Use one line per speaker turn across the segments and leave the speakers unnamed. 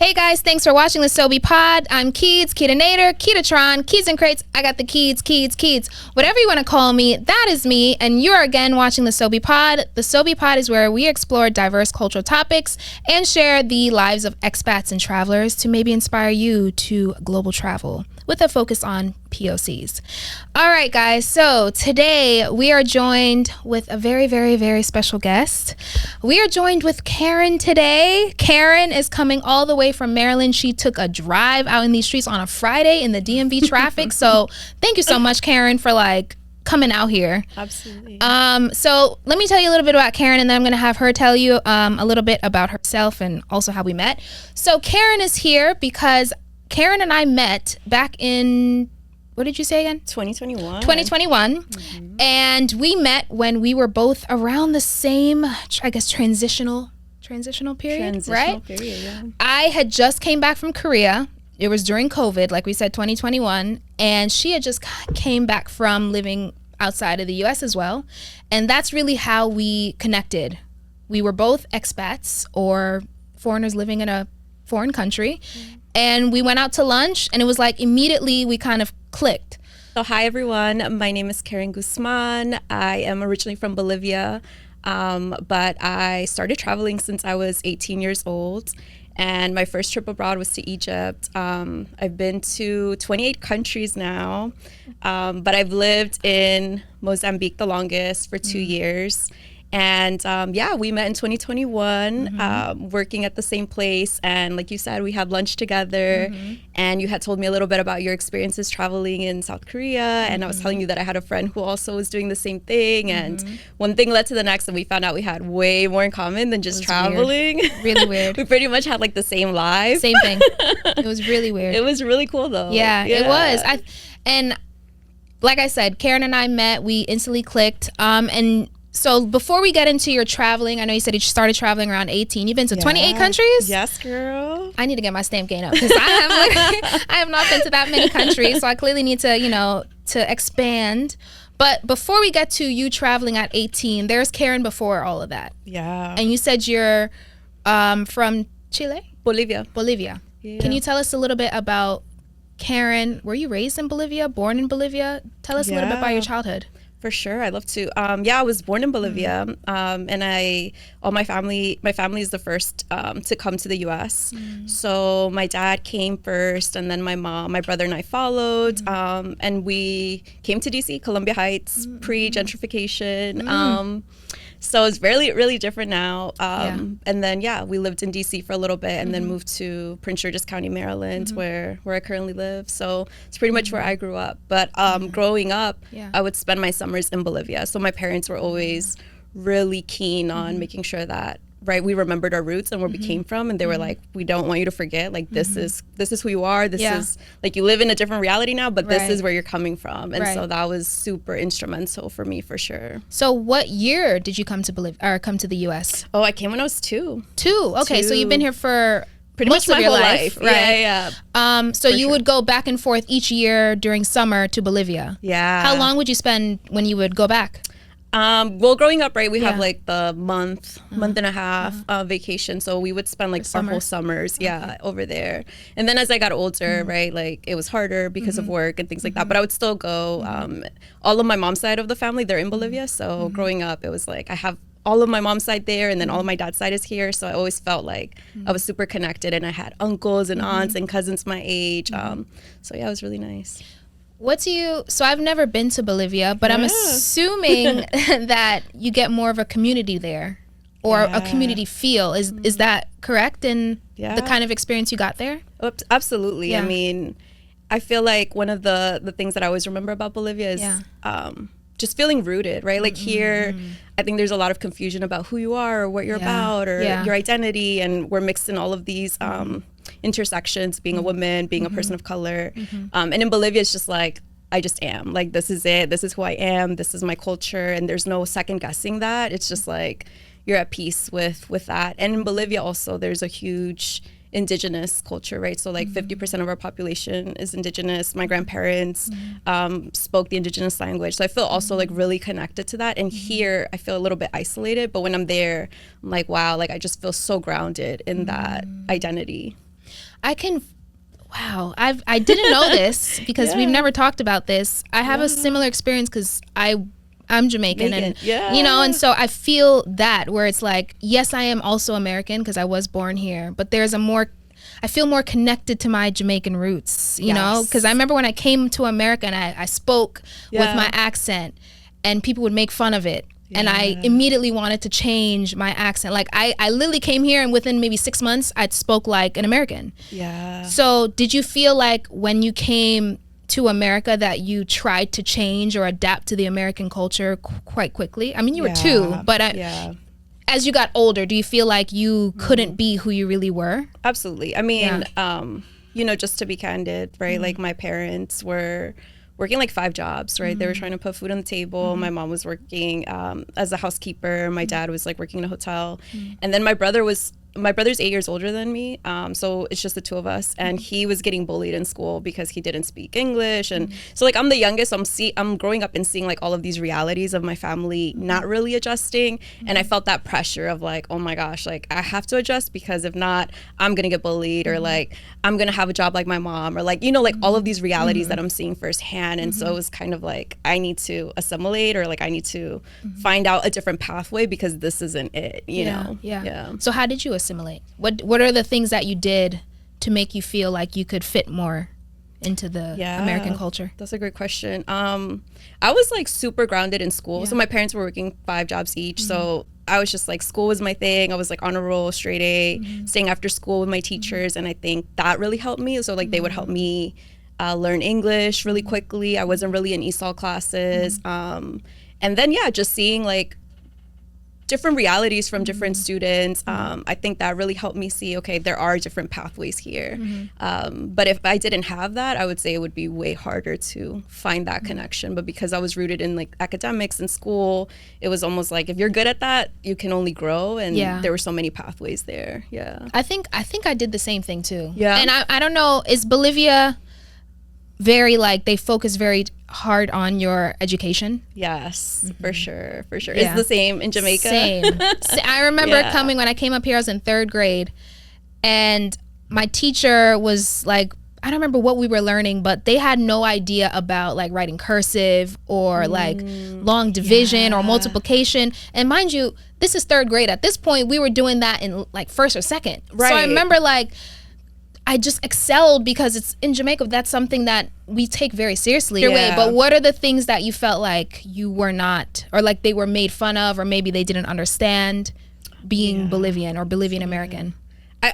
Hey guys, thanks for watching the Sobe Pod. I'm Keeds, Keedanator, Keedatron, Keeds and Crates. I got the Keeds. Whatever you want to call me, that is me. And you're again watching the Sobe Pod. The Sobe Pod is where we explore diverse cultural topics and share the lives of expats and travelers to maybe inspire you to global travel with a focus on POCs. All right, guys. So today we are joined with a very, very, very special guest. We are joined with Karen today. Karen is coming all the way from Maryland. She took a drive out in these streets on a Friday in the DMV traffic. So thank you so much, Karen, for coming out here.
Absolutely.
So let me tell you a little bit about Karen, and then I'm going to have her tell you a little bit about herself and also how we met. So Karen is here because Karen and I met back in, what did you say again?
2021.
2021. Mm-hmm. And we met when we were both around the same, I guess, transitional period, right?
Period, yeah.
I had just came back from Korea. It was during COVID, like we said, 2021. And she had just came back from living outside of the US as well. And that's really how we connected. We were both expats or foreigners living in a foreign country. Mm-hmm. And we went out to lunch, and it was like immediately we kind of clicked.
So hi, everyone. My name is Karen Guzman. I am originally from Bolivia, but I started traveling since I was 18 years old. And my first trip abroad was to Egypt. I've been to 28 countries now, but I've lived in Mozambique the longest for 2 years. And we met in 2021, working at the same place. And like you said, we had lunch together. And you had told me a little bit about your experiences traveling in South Korea. And I was telling you that I had a friend who also was doing the same thing. And one thing led to the next, and we found out we had way more in common than just traveling.
Weird. Really weird.
We pretty much had like the same lives.
Same thing. It was really weird.
It was really cool though.
Yeah. It was. And like I said, Karen and I met, we instantly clicked. So before we get into your traveling, I know you said you started traveling around 18. You've been to 28 countries?
Yes, girl.
I need to get my stamp game up because I have not been to that many countries. So I clearly need to, to expand. But before we get to you traveling at 18, there's Karen before all of that.
Yeah.
And you said you're from Chile?
Bolivia.
Yeah. Can you tell us a little bit about Karen? Were you raised in Bolivia, born in Bolivia? Tell us a little bit about your childhood.
For sure, I'd love to. I was born in Bolivia, and my family is the first to come to the U.S. So my dad came first, and then my mom, my brother, and I followed, and we came to D.C., Columbia Heights, pre-gentrification. So it's really different now. And then, we lived in D.C. for a little bit and then moved to Prince George's County, Maryland, where I currently live. So it's pretty much where I grew up. But growing up, I would spend my summers in Bolivia. So my parents were always really keen on making sure that, we remembered our roots and where we came from. And they were like, we don't want you to forget, this is who you are. This is, you live in a different reality now, but this is where you're coming from. And so that was super instrumental for me, for sure.
So what year did you come to Bolivia or come to the U.S.?
Oh, I came when I was 2.
Okay, so you've been here for
pretty much my whole life.
Right?
Yeah.
So you would go back and forth each year during summer to Bolivia.
Yeah.
How long would you spend when you would go back?
Well, growing up, we have the month and a half vacation. So we would spend our whole summers, over there. And then as I got older, it was harder because of work and things like that. But I would still go. All of my mom's side of the family, they're in Bolivia. So growing up, it was I have all of my mom's side there, and then all of my dad's side is here. So I always felt like I was super connected, and I had uncles and aunts and cousins my age. So it was really nice.
So I've never been to Bolivia, but I'm assuming that you get more of a community there or a community feel. Is that correct in the kind of experience you got there?
Absolutely.
Yeah.
I mean, I feel like one of the things that I always remember about Bolivia is just feeling rooted, right? Here, I think there's a lot of confusion about who you are or what you're about or your identity, and we're mixed in all of these intersections, being a woman, being a person of color. And in Bolivia, it's just I just am. This is it. This is who I am. This is my culture. And there's no second guessing that. It's just you're at peace with that. And in Bolivia also, there's a huge indigenous culture, right? So 50% of our population is indigenous. My grandparents spoke the indigenous language. So I feel also really connected to that. And here I feel a little bit isolated, but when I'm there, I'm wow, I just feel so grounded in that identity.
I can. Wow, I didn't know this because we've never talked about this. I have a similar experience because I'm Jamaican and you know, and so I feel that where it's like, yes, I am also American because I was born here, but there's I feel more connected to my Jamaican roots, you know, because I remember when I came to America and I spoke with my accent and people would make fun of it. And I immediately wanted to change my accent. Like I literally came here and within maybe 6 months, I'd spoke like an American. Yeah. So did you feel like when you came to America that you tried to change or adapt to the American culture quite quickly? I mean, you were 2, but as you got older, do you feel like you couldn't be who you really were?
Absolutely. I mean, you know, just to be candid, right? Like my parents were working like 5 jobs, right? They were trying to put food on the table. My mom was working as a housekeeper. My dad was like working in a hotel. And then my brother's 8 years older than me. So it's just the 2 of us. And he was getting bullied in school because he didn't speak English. And so like I'm the youngest. I'm growing up and seeing like all of these realities of my family not really adjusting. And I felt that pressure of like, oh my gosh, like I have to adjust because if not, I'm going to get bullied or like I'm going to have a job like my mom or like, you know, like all of these realities that I'm seeing firsthand. And so it was kind of like, I need to assimilate or like I need to find out a different pathway because this isn't it, you know?
Yeah. So how did you assimilate? What are the things that you did to make you feel like you could fit more into the American culture?
That's a great question. I was like super grounded in school. So my parents were working 5 jobs each. So I was just like, school was my thing. I was like on a roll, straight A, staying after school with my teachers. And I think that really helped me. So like they would help me learn English really quickly. I wasn't really in ESOL classes. And then, just seeing like different realities from different students. I think that really helped me see, okay, there are different pathways here. But if I didn't have that, I would say it would be way harder to find that connection. But because I was rooted in like academics and school, it was almost like if you're good at that, you can only grow. And there were so many pathways there. I
think I did the same thing too. And I don't know, is Bolivia very like they focus very hard on your education?
Yes, for sure. It's the same in Jamaica.
Same. I remember coming when I came up here. I was in 3rd grade, and my teacher was like, I don't remember what we were learning, but they had no idea about like writing cursive or like long division or multiplication. And mind you, this is 3rd grade. At this point, we were doing that in like 1st or 2nd. Right. So I remember like I just excelled because it's in Jamaica. That's something that we take very seriously. But what are the things that you felt like you were not, or like they were made fun of, or maybe they didn't understand being Bolivian or Bolivian American?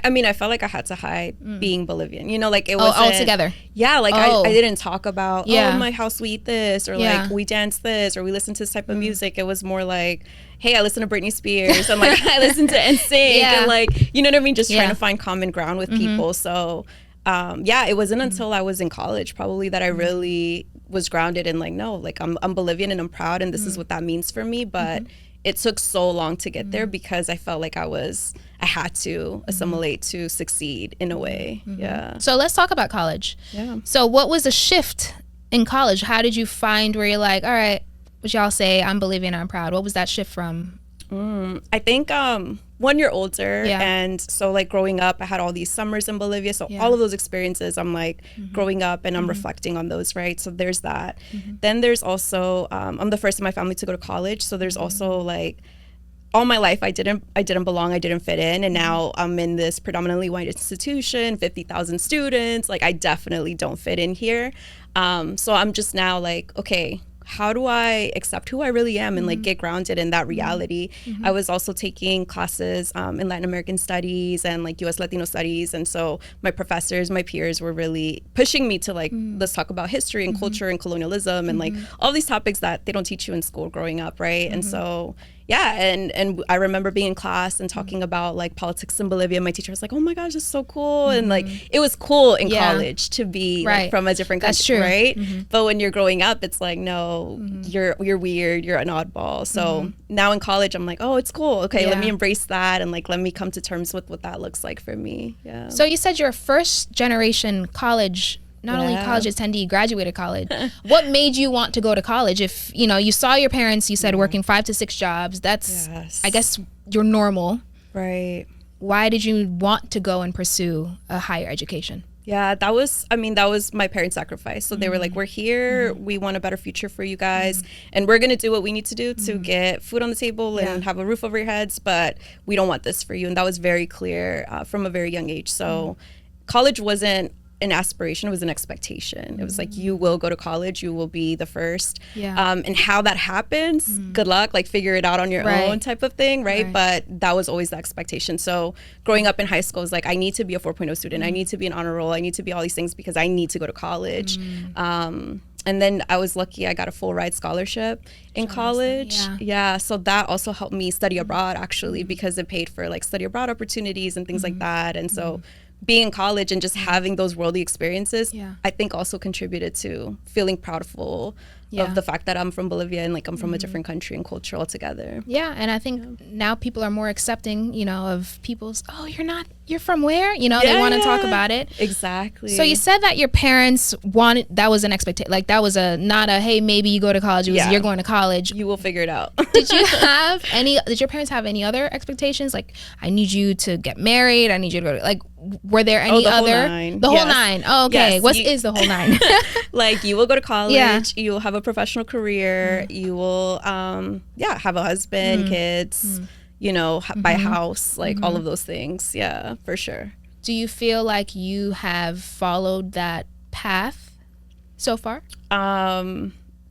I mean, I felt like I had to hide being Bolivian, you know, like it was
all together.
Like I didn't talk about, oh, my house we eat this, or like we dance this, or we listen to this type of music. It was more like, hey, I listen to Britney Spears, and like I listen to NSYNC, and like, you know what I mean, just trying to find common ground with people. So it wasn't until I was in college probably that I really was grounded in like, no, like I'm Bolivian and I'm proud, and this is what that means for me. But it took so long to get there because I felt like I had to assimilate to succeed in a way.
So let's talk about college. So what was the shift in college? How did you find where you're like, all right, what y'all say, I'm Bolivian, I'm proud? What was that shift from?
I think 1 year older, and so like growing up, I had all these summers in Bolivia, so all of those experiences, I'm like growing up and I'm reflecting on those, right? So there's that. Then there's also I'm the first in my family to go to college, so there's also like all my life I didn't belong, I didn't fit in, and now I'm in this predominantly white institution, 50,000 students, like I definitely don't fit in here. So I'm just now like, okay, how do I accept who I really am and like get grounded in that reality? I was also taking classes in Latin American studies and like US Latino studies. And so my professors, my peers were really pushing me to like, let's talk about history and culture and colonialism and like all these topics that they don't teach you in school growing up, right? And so and I remember being in class and talking about like politics in Bolivia. My teacher was like, oh my gosh, that's so cool. And like, it was cool in college to be like, from a different country, right? But when you're growing up, it's like, no, you're weird, you're an oddball. So now in college, I'm like, oh, it's cool. Okay, let me embrace that. And like, let me come to terms with what that looks like for me. So
you said you're a first generation college, not only college attendee, graduated college. What made you want to go to college? If, you know, you saw your parents, you said working 5 to 6 jobs, that's, I guess, you're normal.
Right.
why did you want to go and pursue a higher education?
Yeah, that was my parents' sacrifice. So they were like, we're here, we want a better future for you guys, and we're going to do what we need to do to get food on the table and have a roof over your heads, but we don't want this for you. And that was very clear from a very young age. So college wasn't an aspiration, it was an expectation. It was like, you will go to college, you will be the first. And how that happens, good luck, like figure it out on your own type of thing, right? But that was always the expectation. So growing up in high school was like, I need to be a 4.0 student, I need to be an honor roll, I need to be all these things because I need to go to college. And then I was lucky, I got a full ride scholarship in college. So that also helped me study abroad actually, because it paid for like study abroad opportunities and things like that. And so being in college and just having those worldly experiences, I think also contributed to feeling proudful of the fact that I'm from Bolivia and like I'm from a different country and culture altogether.
Yeah, and I think now people are more accepting, you know, of people's, oh, you're from where? You know, they want to talk about it.
Exactly.
So you said that your parents wanted, that was an expectation, like that was not a, hey, maybe you go to college, it was you're going to college.
You will figure it out.
Did your parents have any other expectations? Like, I need you to get married, I need you to go to, like, were there any
the
other?
Whole nine.
The whole nine. Oh, okay.
Yes.
What is the whole nine?
Like, you will go to college, you will have a professional career, you will, have a husband, kids, you know, buy a house, like all of those things. Yeah, for sure.
Do you feel like you have followed that path so far?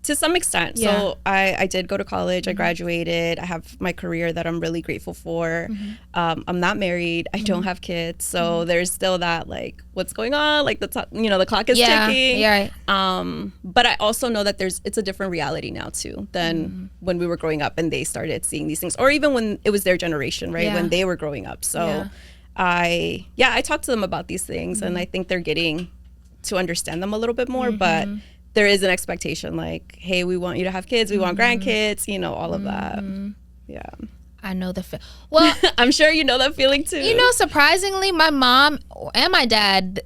To some extent. So I did go to college. I graduated. I have my career that I'm really grateful for. I'm not married. I don't have kids. So there's still that, like, what's going on? Like, the clock is ticking.
Yeah.
But I also know that it's a different reality now too than when we were growing up and they started seeing these things, or even when it was their generation, right? When they were growing up. So I talked to them about these things, and I think they're getting to understand them a little bit more, but there is an expectation like, hey, we want you to have kids, we want grandkids, you know, all of that. Yeah.
I know the well,
I'm sure you know that feeling too.
You know, surprisingly, my mom and my dad,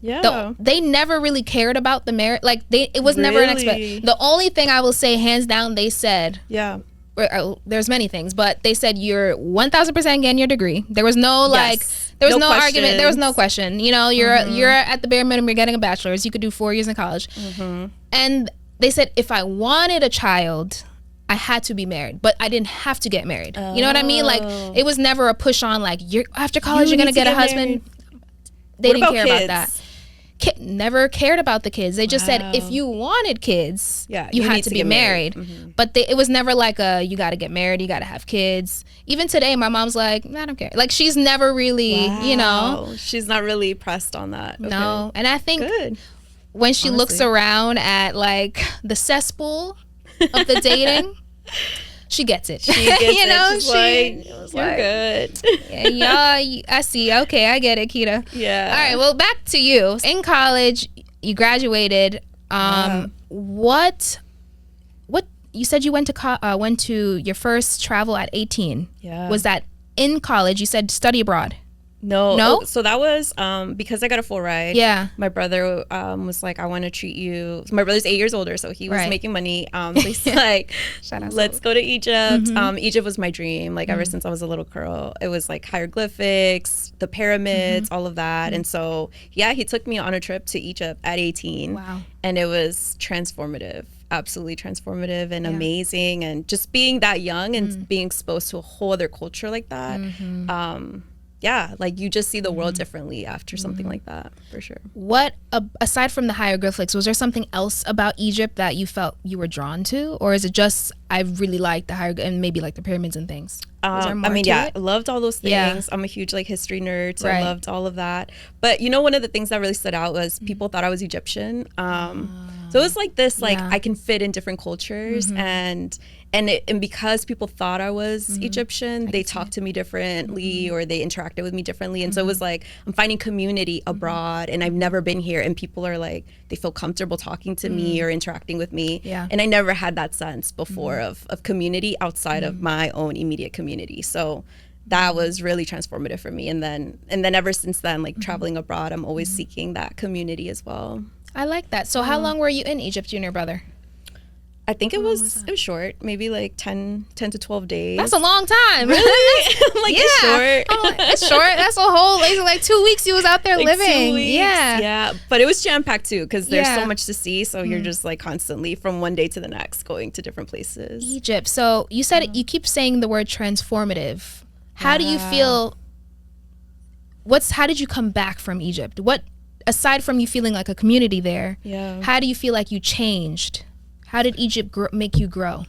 they never really cared about the marriage. Like, it was never an expectation. The only thing I will say, hands down, they said, there's many things, but they said, you're 1,000% getting your degree. There was no there was no argument. There was no question. You know, you're at the bare minimum, you're getting a bachelor's. You could do 4 years in college. And they said, if I wanted a child, I had to be married, but I didn't have to get married. You know what I mean? Like, it was never a push on, like, after college, you're going to get a husband. They didn't care about that. Never cared about the kids. They just said, if you wanted kids, you had to be married. But it was never like you got to get married, you got to have kids. Even today, my mom's like, I don't care. Like, she's never really, you know.
She's not really pressed on that.
No. And I think when she looks around at, like, the cesspool of the dating, she gets it.
She gets you know, you're good.
Yeah, I see. Okay, I get it, Kita.
Yeah.
All right, well, back to you. In college, you graduated. What you said you went to your first travel at 18. Yeah. Was that in college? You said study abroad.
No. So that was because I got a full ride.
Yeah.
My brother was like, I want to treat you. So my brother's 8 years older, so he was making money. So he's like, let's go to Egypt. Egypt was my dream. Like, ever since I was a little girl, it was like hieroglyphics, the pyramids, all of that. And so, he took me on a trip to Egypt at 18.
Wow. And
it was transformative. Absolutely transformative and amazing. And just being that young and being exposed to a whole other culture like that. Like, you just see the world differently after something like that, for sure.
What, aside from the hieroglyphics, was there something else about Egypt that you felt you were drawn to? Or is it just, I really like the hieroglyphics and maybe like the pyramids and things?
I loved all those things. Yeah. I'm a huge, like, history nerd, so I loved all of that. But, you know, one of the things that really stood out was people thought I was Egyptian. So it was like this, like, I can fit in different cultures, and because people thought I was Egyptian, they talked to me differently, or they interacted with me differently. And so it was like, I'm finding community abroad, and I've never been here, and people are like, they feel comfortable talking to me or interacting with me. Yeah. And I never had that sense before of community outside of my own immediate community. So that was really transformative for me. And then ever since then, like, traveling abroad, I'm always seeking that community as well.
I like that. So how long were you in Egypt, you and your brother?
I think it was short, maybe like 10 to 12 days.
That's a long time.
Really? I'm like, it's short.
I'm like, it's short. That's a whole, like 2 weeks you was out there
like
living.
2 weeks. Yeah. But it was jam-packed too, because there's so much to see. So you're just like constantly from one day to the next going to different places.
Egypt. So you said you keep saying the word transformative. How do you feel? How did you come back from Egypt? What, aside from you feeling like a community there, how do you feel like you changed? How did Egypt make you grow?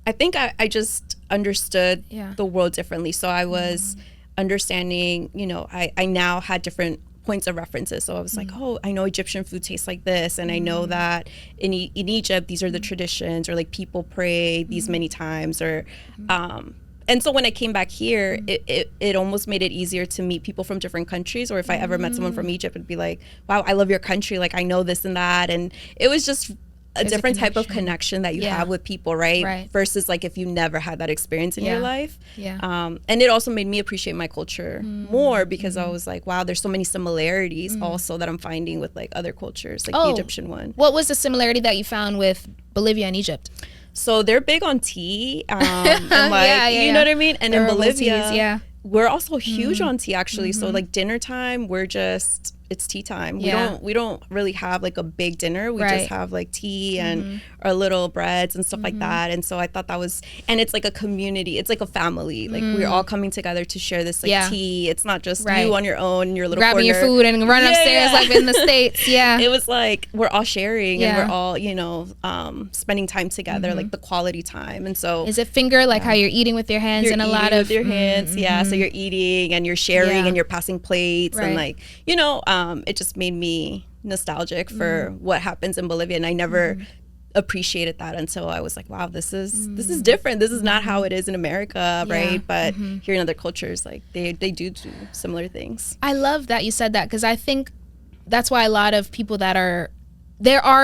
I think I just understood the world differently. So I was understanding, I now had different points of references. So I was like, oh, I know Egyptian food tastes like this. And I know that in Egypt, these are the traditions, or like people pray these many times, or and so when I came back here, it almost made it easier to meet people from different countries. Or if I ever met someone from Egypt, it'd be like, wow, I love your country. Like, I know this and that. And it was just a different type of connection that you have with people, right? Versus like if you never had that experience in your life. And it also made me appreciate my culture more, because I was like, wow, there's so many similarities also that I'm finding with like other cultures, like the Egyptian one.
What was the similarity that you found with Bolivia and Egypt?
So they're big on tea, and like, you know what I mean? And in Bolivia, we're also huge on tea, actually. So like dinner time, it's tea time. We don't really have like a big dinner. We just have like tea and our little breads and stuff like that. And so I thought that was, and it's like a community. It's like a family. Like we're all coming together to share this like tea. It's not just you on your own in your little
grabbing
corner,
your food and running upstairs like in the States.
It was like we're all sharing and we're all, spending time together, like the quality time. And so
is it finger like how you're eating with your hands
you're
and a
eating
lot of
with your hands. So you're eating and you're sharing and you're passing plates and like, it just made me nostalgic for what happens in Bolivia, and I never appreciated that until I was like, wow, this is different. This is not how it is in America, right? But here in other cultures, like they do similar things.
I love that you said that, because I think that's why a lot of people that are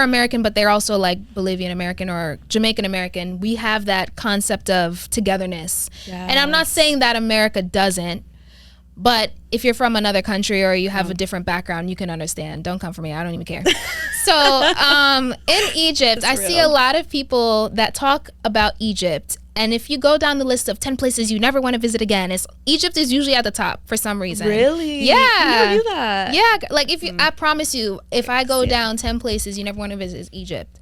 American, but they're also like Bolivian American or Jamaican American, we have that concept of togetherness. And I'm not saying that America doesn't, but if you're from another country or you have a different background, you can understand. Don't come for me. I don't even care. So in Egypt, I see a lot of people that talk about Egypt. And if you go down the list of 10 places you never want to visit again, Egypt is usually at the top for some reason.
Really?
Yeah.
I never knew that.
Yeah. Like if you, I promise you, if I go down 10 places you never want to visit, is Egypt.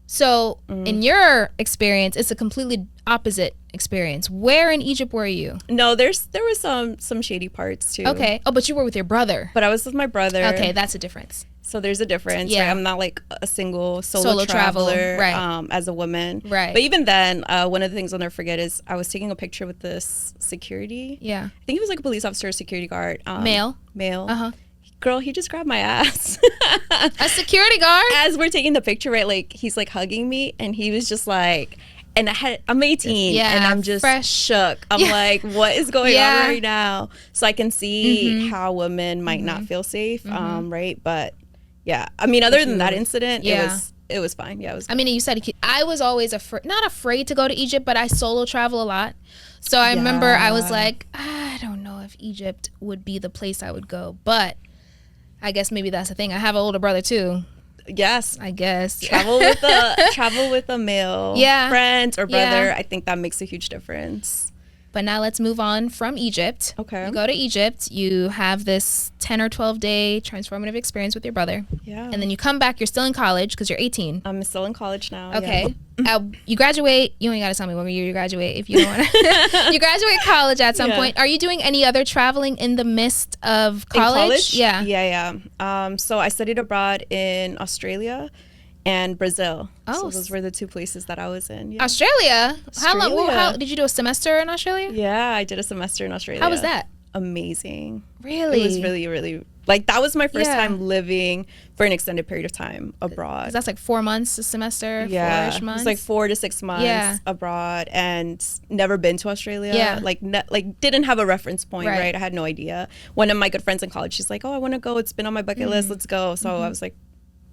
So in your experience, it's a completely opposite experience. Where in Egypt were you?
No, there was some shady parts too.
Okay. Oh, but you were with your brother.
But I was with my brother.
Okay, that's a difference.
So there's a difference. Yeah. Right? I'm not like a single solo
traveler,
right. As a woman.
Right.
But even then, one of the things I'll never forget is I was taking a picture with this security.
Yeah.
I think he was like a police officer or security guard.
Male.
Uh-huh. Girl, he just grabbed my ass.
A security guard?
As we're taking the picture, right? Like he's like hugging me, and he was just like, and I'm 18, and I'm just shook. I'm like, what is going on right now? So I can see how women might not feel safe, right? But yeah, I mean, other than that incident, it was fine. Yeah, it was.
I mean, you said I was always not afraid to go to Egypt, but I solo travel a lot. So I remember I was like, I don't know if Egypt would be the place I would go, but I guess maybe that's the thing. I have an older brother too.
Yes,
I guess
travel with a male friend or brother. I think that makes a huge difference.
But now let's move on from Egypt.
Okay.
You go to Egypt. You have this 10 or 12 day transformative experience with your brother.
Yeah.
And then you come back. You're still in college because you're 18.
I'm still in college now.
Okay. You graduate. You only got to tell me what year you graduate if you don't want to. You graduate college at some point. Are you doing any other traveling in the midst of college?
In college?
Yeah.
Yeah. So I studied abroad in Australia and Brazil.
Oh,
so those were the two places that I was in. Yeah.
Australia? How long? How did you do a semester in Australia?
Yeah, I did a semester in Australia.
How was that?
Amazing.
Really?
It was really, really, like that was my first time living for an extended period of time abroad.
That's like 4 months a semester, 4-ish months?
It's like 4 to 6 months abroad, and never been to Australia.
Yeah.
Like didn't have a reference point, right? I had no idea. One of my good friends in college, she's like, oh, I want to go. It's been on my bucket list. Let's go. So I was like,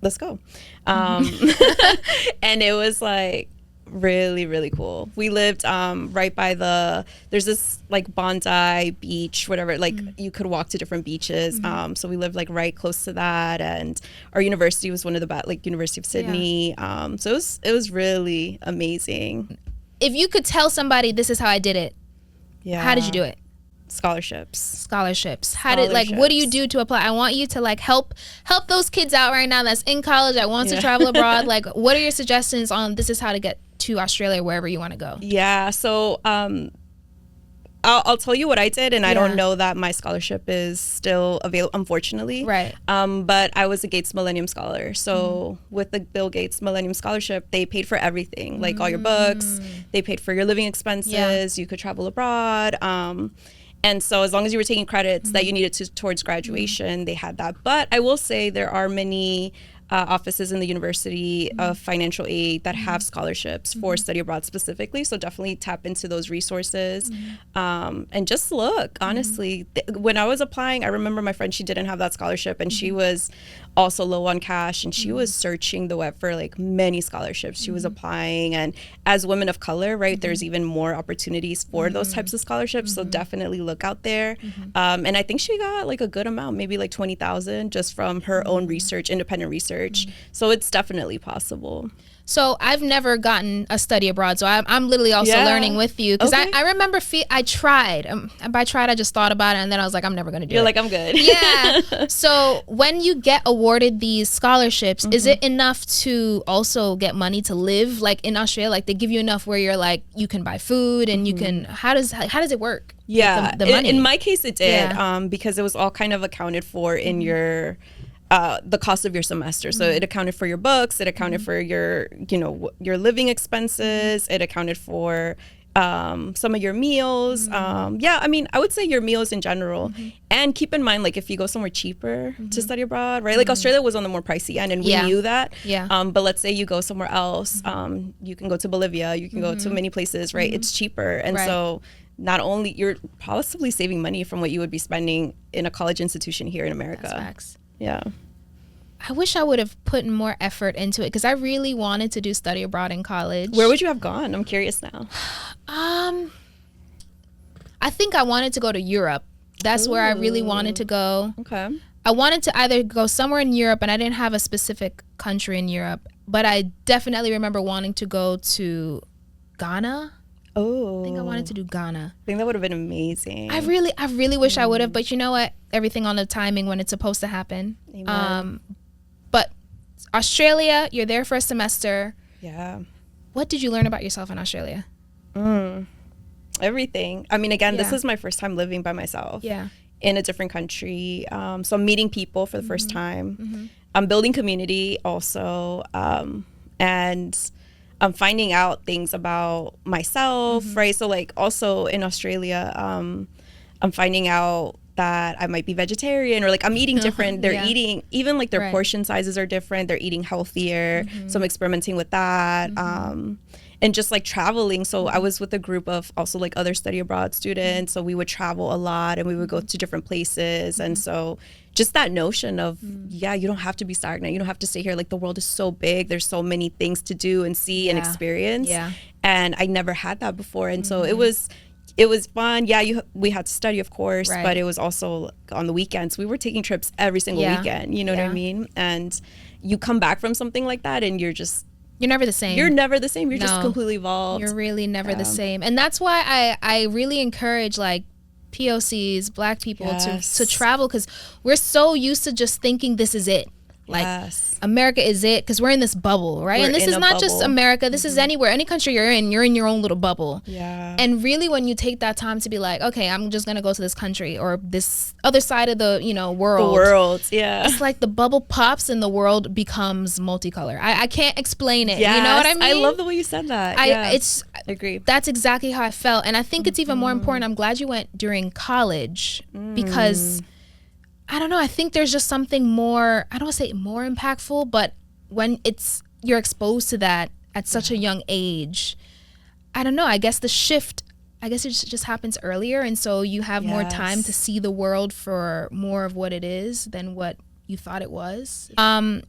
let's go. And it was like Really, really cool. We lived right by there's this like Bondi Beach, whatever, like you could walk to different beaches. So we lived like right close to that, and our university was one of the best, like University of Sydney. So it was really amazing.
If you could tell somebody this is how I did it, how did you do it?
Scholarships.
How did, like, what do you do to apply? I want you to like help those kids out right now that's in college that wants to travel abroad. Like, what are your suggestions on this is how to get to Australia, wherever you want to go?
Yeah, so I'll tell you what I did, and I don't know that my scholarship is still available, unfortunately.
Right.
But I was a Gates Millennium Scholar. So with the Bill Gates Millennium Scholarship, they paid for everything, like all your books. They paid for your living expenses. You could travel abroad. And so as long as you were taking credits that you needed towards graduation, they had that. But I will say there are many offices in the University of Financial Aid that have scholarships for study abroad specifically. So definitely tap into those resources and just look, honestly. When I was applying, I remember my friend, she didn't have that scholarship, and she was also low on cash, and she was searching the web for like many scholarships. She was applying, and as women of color, right, there's even more opportunities for those types of scholarships. So definitely look out there. And I think she got like a good amount, maybe like 20,000 just from her own research, independent research. So it's definitely possible.
So I've never gotten a study abroad, so I'm literally also learning with you, because I remember I tried. By tried, I just thought about it, and then I was like, I'm never going to do it.
You're like, I'm good.
Yeah. So when you get awarded these scholarships, is it enough to also get money to live, like in Australia? Like they give you enough where you're like, you can buy food and you can, how does it work?
Yeah.
The money?
In my case, it did, because it was all kind of accounted for in your the cost of your semester. So it accounted for your books, it accounted for your, your living expenses, it accounted for some of your meals. I mean, I would say your meals in general. And keep in mind, like if you go somewhere cheaper to study abroad, right? Like Australia was on the more pricey end, and we knew that. But let's say you go somewhere else, you can go to Bolivia, you can go to many places, right? It's cheaper. And so not only you're possibly saving money from what you would be spending in a college institution here in America.
That's facts.
Yeah.
I wish I would have put more effort into it, because I really wanted to do study abroad in college.
Where would you have gone? I'm curious now.
I think I wanted to go to Europe. That's where I really wanted to go.
Okay.
I wanted to either go somewhere in Europe, and I didn't have a specific country in Europe, but I definitely remember wanting to go to Ghana.
Oh.
I think I wanted to do Ghana.
I think that would have been amazing.
I really wish I would have, but you know what? Everything on the timing when it's supposed to happen.
Amen.
But Australia, you're there for a semester.
Yeah.
What did you learn about yourself in Australia?
Everything. I mean, again, this is my first time living by myself. In a different country. So I'm meeting people for the first time. I'm building community also. And I'm finding out things about myself, right? So like also in Australia, I'm finding out that I might be vegetarian, or like I'm eating different. They're eating, even like their portion sizes are different. They're eating healthier. So I'm experimenting with that. And just like traveling. So I was with a group of also like other study abroad students. So we would travel a lot, and we would go to different places. And so just that notion of, you don't have to be stagnant. You don't have to stay here. Like the world is so big. There's so many things to do and see and experience. And I never had that before. And so it was fun. We had to study, of course, but it was also on the weekends. We were taking trips every single weekend. You know what I mean? And you come back from something like that, and you're never the same. You're never the same. You're just completely evolved.
You're really never the same. And that's why I really encourage like POCs, Black people to travel, because we're so used to just thinking this is it. Like America is it, because we're in this bubble, right? And this is not just America. This is anywhere, any country you're in your own little bubble. And really, when you take that time to be like, okay, I'm just gonna go to this country or this other side of the world.
The world,
It's like the bubble pops and the world becomes multicolor. I can't explain it. You know what I mean?
I love the way you said that.
I
agree.
That's exactly how I felt, and I think it's even more important. I'm glad you went during college, because I don't know, I think there's just something more, I don't want to say more impactful, but when you're exposed to that at such a young age, I don't know, I guess it just happens earlier, and so you have more time to see the world for more of what it is than what you thought it was.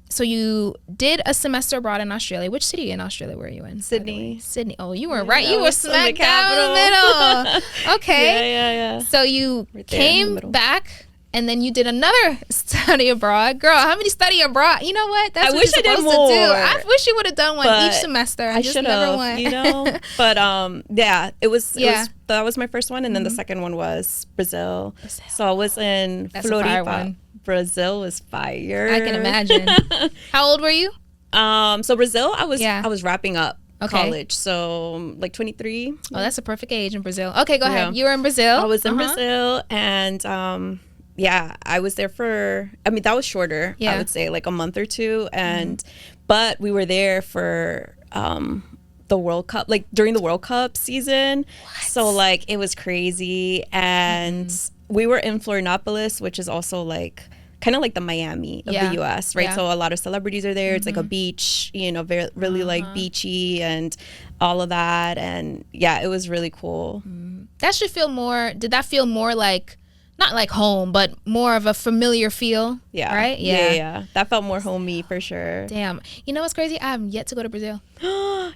So you did a semester abroad in Australia. Which city in Australia were you in?
Sydney.
Sydney. Oh, you were right. You were smack
the
down in the middle. Okay.
Yeah.
So you
Right there in the
came
middle.
back, and then you did another study abroad. Girl, how many study abroad? You know what? That's
I
what
wish
you're
I did
supposed to do.
more.
I wish you would have done one
But
each semester. And
I
just
should
never
have,
went.
you know. But yeah, it was that was my first one, and then the
Mm-hmm.
second one was Brazil. So I was in
That's a fire
Floripa.
one.
Brazil was fire.
I can imagine. How old were you?
So Brazil, I was
Yeah.
wrapping up
Okay.
college, so like 23.
Oh, that's a perfect age in Brazil. Okay, go ahead.
Yeah.
You were in Brazil.
I was in Brazil, and yeah, I was there for, I mean, that was shorter,
Yeah.
I would say like a month or two. And, but we were there for the World Cup, like during the World Cup season. So like, it was crazy. And we were in Florianopolis, which is also like, kind of like the Miami of
Yeah.
the US, right?
Yeah.
So a lot of celebrities are there. It's like a beach, you know, very, really like beachy and all of that. And yeah, it was really cool.
That should feel more. Did that feel more like, not like home, but more of a familiar feel?
Yeah.
Right?
Yeah. That felt more homey for sure.
Damn. You know what's crazy? I have yet to go to Brazil.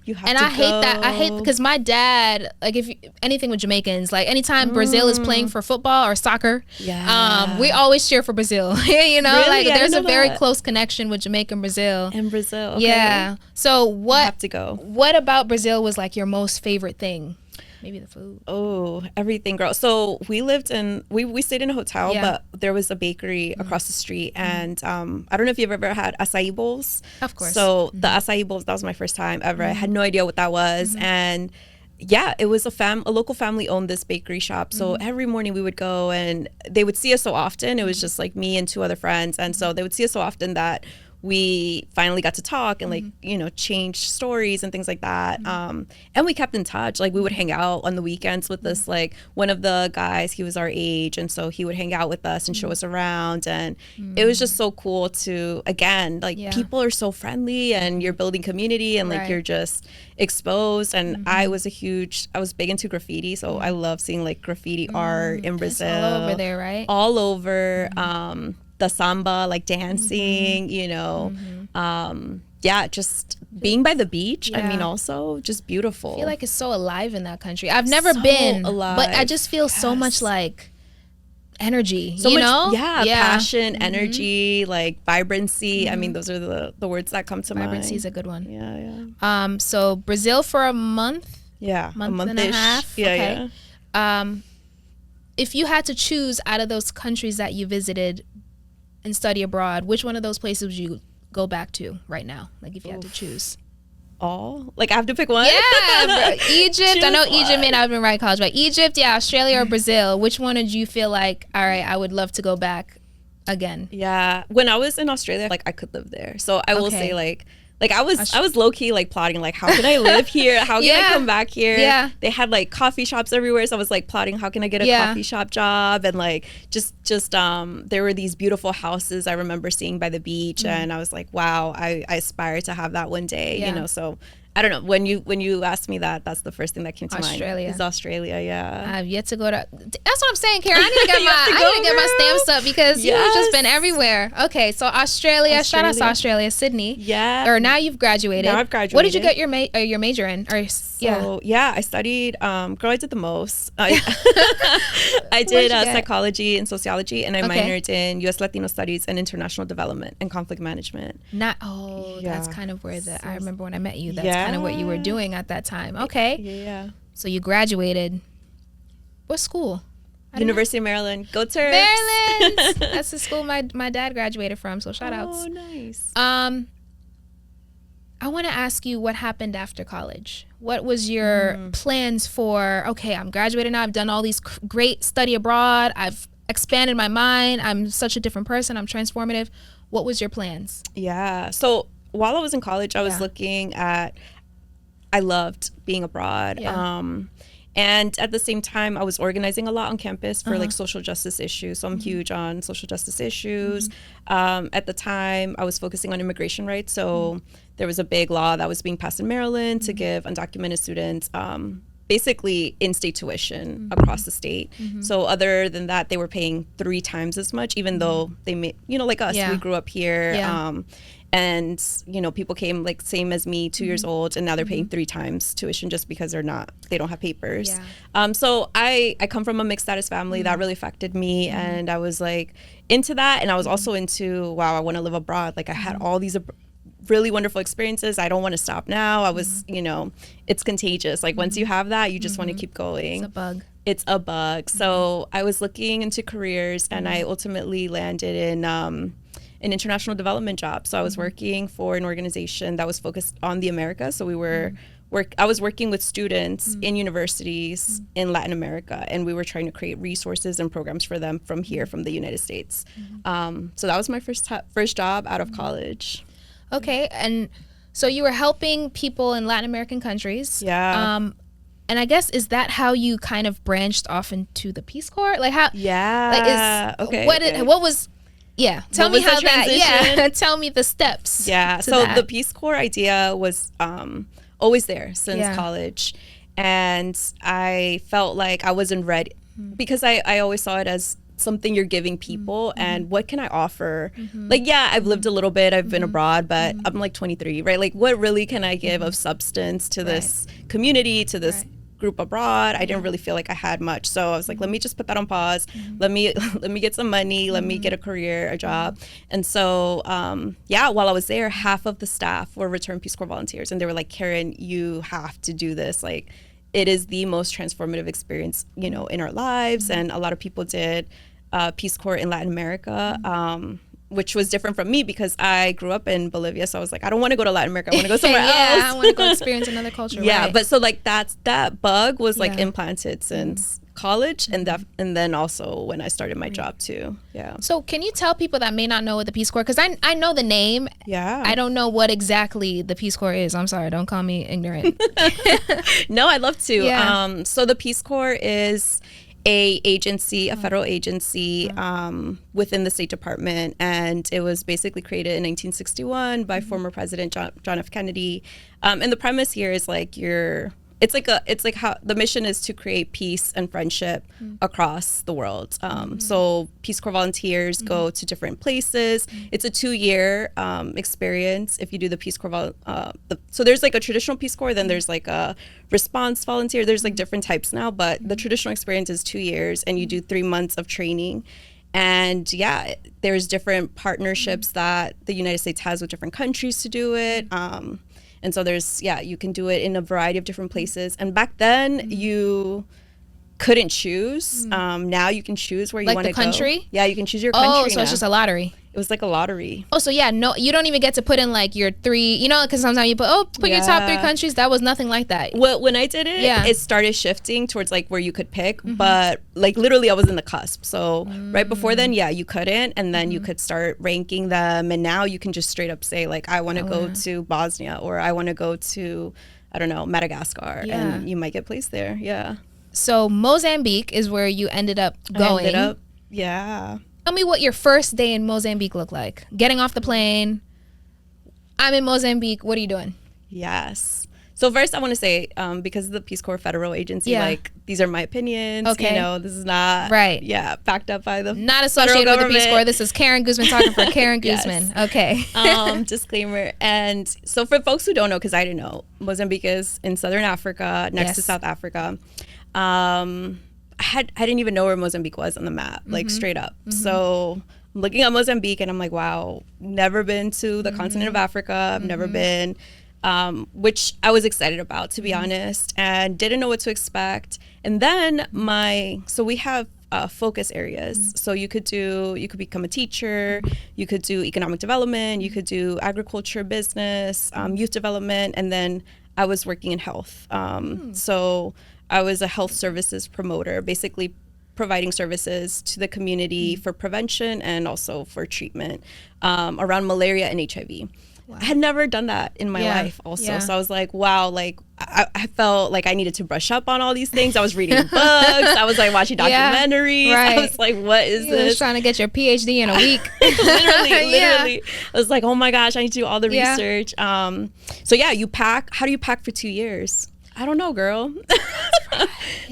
You have
And
to
I hate that. I hate
go.
because my dad, like if anything with Jamaicans, like anytime Brazil is playing for football or soccer,
Yeah.
we always cheer for Brazil. You know,
Really?
like
I
there's a
didn't know
very
that.
close connection with Jamaica and Brazil.
in Brazil. Okay.
Yeah. So
You
what
have to go.
what about Brazil was like your most favorite thing? Maybe the food.
Oh, everything, girl. So we lived in, we stayed in a hotel,
Yeah.
but there was a bakery across the street. And I don't know if you've ever had acai bowls.
Of course.
So the acai bowls, that was my first time ever. I had no idea what that was. And yeah, it was a local family owned this bakery shop. So every morning we would go, and they would see us so often. It was just like me and two other friends. And so they would see us so often that we finally got to talk and like, you know, change stories and things like that. And we kept in touch. Like we would hang out on the weekends with this, like one of the guys, he was our age. And so he would hang out with us and show us around. And it was just so cool to, again, like
Yeah.
people are so friendly and you're building community and like
Right.
you're just exposed. And I was big into graffiti. So I love seeing like graffiti art in Brazil.
It's all over there, right?
All over. The samba, like dancing, you know. Yeah, just being by the beach. I mean,
Yeah.
also just beautiful.
I feel like it's so alive in that country. I've never
So
been, but I
alive.
just feel so much
Yes.
like energy.
so
you
much,
know?
yeah, passion, energy, like vibrancy. I mean, those are the words that come to
Vibrancy
mind.
is a good one.
Yeah.
So Brazil for a month,
Yeah,
month
a month-ish.
and a half.
Yeah,
okay.
yeah.
If you had to choose out of those countries that you visited and study abroad, which one of those places would you go back to right now? Like if you had to choose.
All? Like I have to pick one?
Yeah, bro. Egypt. I know
Choose
Egypt
one.
may not have been right college, but Egypt, yeah, Australia or Brazil. Which one did you feel like, all right, I would love to go back again?
Yeah. When I was in Australia, like I could live there. So I will
Okay.
say like I was low key like plotting like how can I live here? How can
Yeah.
I come back here?
Yeah.
They had like coffee shops everywhere, so I was like plotting how can I get a
Yeah.
coffee shop job, and like just there were these beautiful houses I remember seeing by the beach, and I was like, wow, I aspire to have that one day,
Yeah.
you know. So I don't know, when you asked me that, that's the first thing that came to
Australia.
mind. Is Australia, yeah.
I've yet to go to. That's what I'm saying, Karen. I need to get
You have to
I
go,
need to get my
girl.
stamps up because you've just been
Yes.
everywhere. Okay, so Australia. Shout out to Australia, Sydney.
Yeah.
Or now you've graduated.
Now I've
What did you
graduated.
get your major in? Or yeah.
So yeah, I studied. Girl, I did the most. I
What'd
did
you get?
psychology and sociology, and I
Okay.
minored in U.S. Latino Studies and International Development and Conflict Management.
Not. Oh, that's
Yeah.
kind of where I remember when I met you. That's kind of what you were
Yeah.
doing at that time. Okay.
Yeah.
So you graduated. What school? I don't know.
University of Maryland. Go Terps.
Maryland. That's the school my dad graduated from. So shout outs.
Oh, nice.
I want to ask you what happened after college. What was your plans for, okay, I'm graduated now. I've done all these great study abroad. I've expanded my mind. I'm such a different person. I'm transformative. What was your plans?
Yeah. So while I was in college, I was
Yeah.
looking at, I loved being abroad.
Yeah.
And at the same time, I was organizing a lot on campus for like social justice issues. So I'm huge on social justice issues. At the time, I was focusing on immigration rights. So there was a big law that was being passed in Maryland to give undocumented students basically in-state tuition across the state. So other than that, they were paying 3 times as much, even though they made, like us, we grew up here. And, people came like same as me, 2 years old, and now they're paying 3 times tuition just because they don't have papers. So I come from a mixed status family. That really affected me. And I was like into that. And I was also into, wow, I want to live abroad. Like I had all these really wonderful experiences. I don't want to stop now. I was, it's contagious. Like once you have that, you just want to keep going. It's a bug. So I was looking into careers, and I ultimately landed in an international development job. So I was working for an organization that was focused on the Americas. So I was working with students in universities in Latin America, and we were trying to create resources and programs for them from the United States. So that was my first job out of college.
Okay, and so you were helping people in Latin American countries.
Yeah.
And I guess, is that how you kind of branched off into the Peace Corps? Like how?
Yeah.
What was? Yeah. Tell me how that. Yeah. Tell me the steps.
Yeah. So the Peace Corps idea was always there since college, and I felt like I wasn't ready because I always saw it as something you're giving people, and what can I offer? Like, yeah, I've lived a little bit, I've been abroad, but I'm like 23, right? Like, what really can I give of substance to this community, to this group abroad? I didn't really feel like I had much, so I was like, let me just put that on pause. Let me get some money. Let me get a career, a job. And so, while I was there, half of the staff were returned Peace Corps volunteers, and they were like, Karen, you have to do this. Like, it is the most transformative experience, in our lives. And a lot of people did Peace Corps in Latin America, which was different from me because I grew up in Bolivia. So I was like, I don't want to go to Latin America. I want to go somewhere else.
I want to go experience another culture.
Yeah, but so like that bug was like implanted since college, and then also when I started my job too. Yeah.
So can you tell people that may not know what the Peace Corps, because I know the name.
Yeah.
I don't know what exactly the Peace Corps is. I'm sorry, don't call me ignorant.
No, I'd love to.
Yeah.
So the Peace Corps is a federal agency within the State Department, and it was basically created in 1961 by former President John F. Kennedy. And the premise here is like it's like how the mission is to create peace and friendship across the world. So Peace Corps volunteers go to different places. It's a 2-year experience if you do the Peace Corps. So there's like a traditional Peace Corps, then there's like a response volunteer. There's like different types now, but the traditional experience is 2 years, and you do 3 months of training. And there's different partnerships that the United States has with different countries to do it. And so you can do it in a variety of different places. And back then you couldn't choose. Now you can choose where you want to go.
Like the country?
Yeah, you can choose your country.
Oh, so it's just a lottery.
It was like a lottery.
Oh, so no, you don't even get to put in like your 3, because sometimes you put your top 3 countries. That was nothing like that.
Well, when I did it, it started shifting towards like where you could pick, but like literally I was in the cusp. So right before then, you couldn't, and then you could start ranking them, and now you can just straight up say like, I want to go to Bosnia, or I want to go to, I don't know, Madagascar, and you might get placed there. Yeah.
So Mozambique is where you ended up going.
Yeah.
Tell me what your first day in Mozambique looked like. Getting off the plane. I'm in Mozambique. What are you doing?
Yes. So first I want to say, because of the Peace Corps federal agency, like these are my opinions.
Okay.
This is not backed up by the
not associated with the Peace Corps. This is Karen Guzman talking for Karen Guzman. Okay.
Disclaimer. And so for folks who don't know, because I didn't know, Mozambique is in Southern Africa, next to South Africa. I didn't even know where Mozambique was on the map, like straight up. So I'm looking at Mozambique and I'm like, wow, never been to the continent of Africa. I've never been, which I was excited about, to be honest, and didn't know what to expect. And then so we have focus areas. So you could become a teacher, you could do economic development, you could do agriculture, business, youth development, and then I was working in health. So I was a health services promoter, basically providing services to the community for prevention and also for treatment around malaria and HIV. Wow. I had never done that in my life also. Yeah. So I was like, wow, like I felt like I needed to brush up on all these things. I was reading books. I was like watching documentaries. Right. I was like, what is this?
Was trying to get your PhD in a week.
literally. I was like, oh my gosh, I need to do all the research. So yeah, how do you pack for 2 years? I don't know, girl.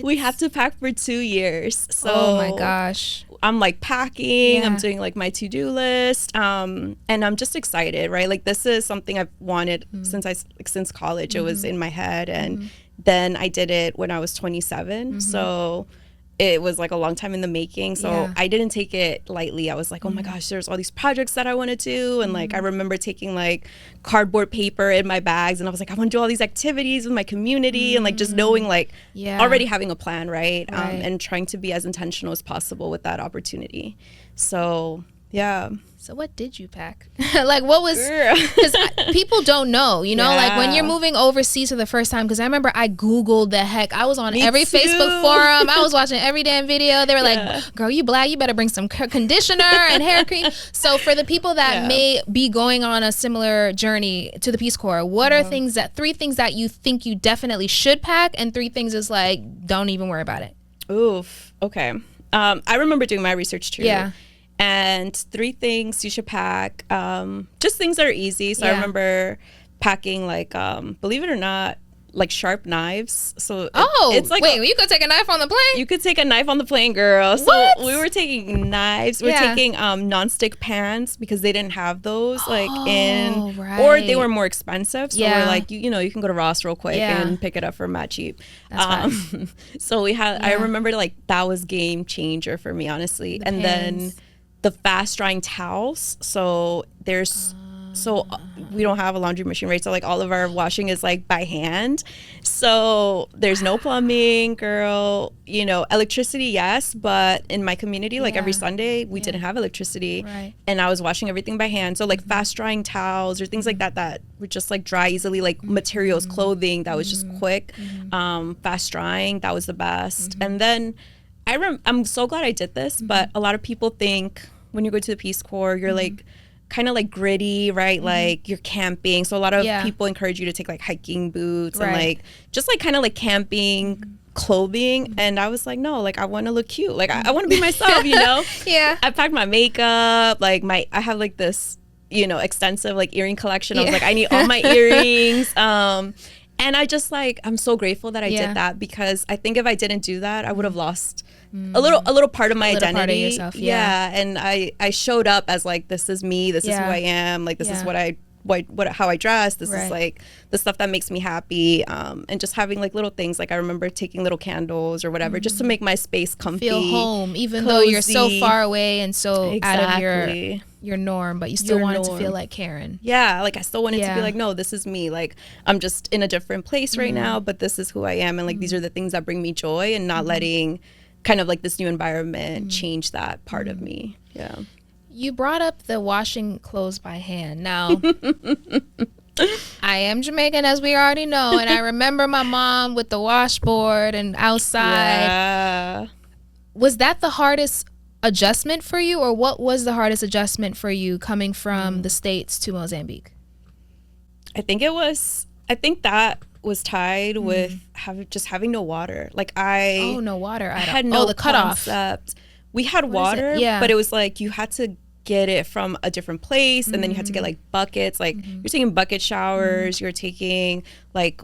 We have to pack for 2 years. So
oh my gosh.
I'm like packing,
Yeah.
I'm doing like my to-do list. And I'm just excited, right? Like this is something I've wanted since college. It was in my head. And then I did it when I was 27. So it was like a long time in the making. So
Yeah.
I didn't take it lightly. I was like, oh my gosh, there's all these projects that I want to do. And like, I remember taking like cardboard paper in my bags. And I was like, I want to do all these activities with my community. And like, just knowing like
Yeah.
already having a plan, right?
Right.
And trying to be as intentional as possible with that opportunity. So yeah.
So what did you pack? Like what was,
Girl.
because people don't know, you know, like when you're
Yeah.
moving overseas for the first time, because I remember I Googled the heck. I was on
Me
every
too.
Facebook forum. I was watching every damn video. They were
Yeah.
like, girl, you black, you better bring some conditioner and hair cream. So for the people that
Yeah.
may be going on a similar journey to the Peace Corps, what are three things that you think you definitely should pack, and 3 things is like, don't even worry about it?
Oof. Okay. I remember doing my research too.
Yeah.
And 3 things you should pack. Just things that are easy. So I
Yeah.
remember packing like, believe it or not, like sharp knives. So
Oh,
it's like
wait, you could take a knife on the plane?
you could take a knife on the plane, girl. So
What?
we were taking knives. We were
Yeah.
taking nonstick pans because they didn't have those like
Oh,
in,
right.
or they were more expensive. So
Yeah.
we're like, you know, you can go to Ross real quick
Yeah.
and pick it up for mad cheap.
That's
So we had, I
Yeah.
remember like that was game changer for me, honestly.
The
and
pans.
then the fast drying towels. So there's, so we don't have a laundry machine, right? So like all of our washing is like by hand. So there's no plumbing, girl. You know, electricity, yes, but in my community, like every
Yeah.
Sunday, we didn't have electricity,
Right.
and I was washing everything by hand. So like fast drying towels or things like that that would just like dry easily, like materials, clothing that was just quick, fast drying. That was the best. And then I'm so glad I did this, but a lot of people think when you go to the Peace Corps, you're like kind of like gritty, right? Like you're camping. So a lot of
Yeah.
people encourage you to take like hiking boots and
Right.
like just like kind of like camping clothing. And I was like, no, like I want to look cute. Like I want to be myself, you know?
Yeah.
I packed my makeup, like I have like this, you know, extensive like earring collection. I was
Yeah.
like, I need all my earrings. And I just like, I'm so grateful that I
Yeah.
did that, because I think if I didn't do that, I would have lost a little part of my
little
identity.
part of yourself, yeah.
And I showed up as like, this is me, this is
Yeah.
who I am, like this is
Yeah.
how I dress, this
Right.
is like the stuff that makes me happy, and just having like little things, like I remember taking little candles or whatever just to make my space comfy,
Feel home, even though you're so
cozy.
far away and so out of
Exactly.
your norm, but you still
Your
want it to
norm.
feel like Karen.
Yeah, like I still wanted to
Yeah.
be like, no, this is me. Like I'm just in a different place right now, but this is who I am, and like these are the things that bring me joy, and not letting kind of like this new environment change that part of me. Yeah.
You brought up the washing clothes by hand. Now, I am Jamaican, as we already know, and I remember my mom with the washboard and outside.
Yeah.
Was that the hardest adjustment for you, or what was the hardest adjustment for you coming from the States to Mozambique?
I think that was tied with having no water. Like
Oh, no water.
I
at all.
had no
the cutoff.
concept. We had
is it?
water,
Yeah.
but it was like you had to get it from a different place, and then you had to get like buckets. Like you're taking bucket showers, you're taking like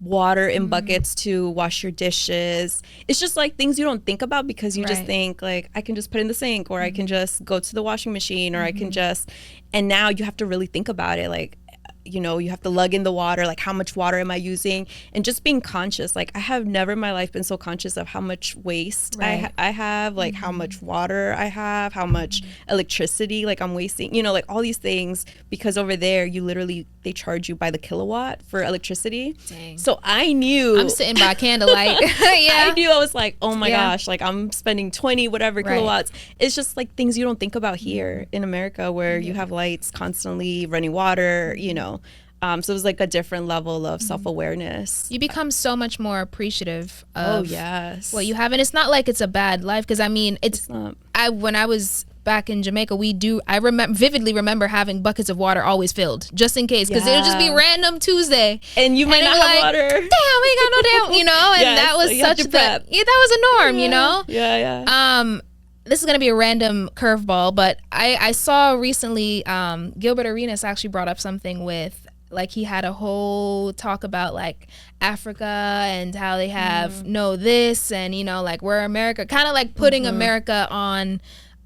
water in buckets to wash your dishes. It's just like things you don't think about, because you just
Right.
think like, I can just put in the sink, or I can just go to the washing machine, or I can just, and now you have to really think about it. Like, you know, you have to lug in the water, like how much water am I using, and just being conscious. Like I have never in my life been so conscious of how much waste
Right.
I have, like how much water I have, how much electricity like I'm wasting, you know, like all these things, because over there you literally, they charge you by the kilowatt for electricity.
Dang.
So I knew,
I'm sitting by candlelight. Yeah.
I knew, I was like, oh my
Yeah.
gosh, like I'm spending 20 whatever
Right.
kilowatts. It's just like things you don't think about here in America, where you have lights constantly, running water, you know. So it was like a different level of self-awareness.
You become so much more appreciative
Oh
of
yes.
what you have, and it's not like it's a bad life, because I mean, it's
not.
when I was back in Jamaica, I vividly remember having buckets of water always filled, just in case, because it would just be
Yeah.
random Tuesday,
And you might
and
not
it
have
like,
water.
Damn, we ain't got no damn, you know, and
Yes,
that was
so you have
such
to
the
prep.
yeah, that was a norm, you know.
Yeah.
This is gonna be a random curveball, but I saw recently Gilbert Arenas actually brought up something with like he had a whole talk about like Africa and how they have no this and like we're America, kind of like putting America on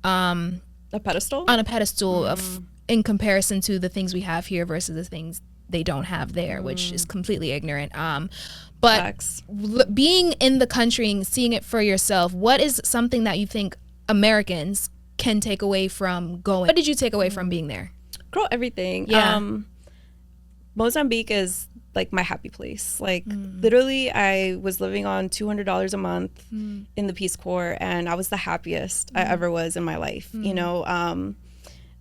a pedestal
of in comparison to the things we have here versus the things they don't have there, which is completely ignorant. But being in the country and seeing it for yourself, what is something that you think Americans can take away from going? What did you take away from being there?
Girl, everything. Mozambique is like my happy place. Like literally I was living on $200 a month in the Peace Corps, and I was the happiest I ever was in my life,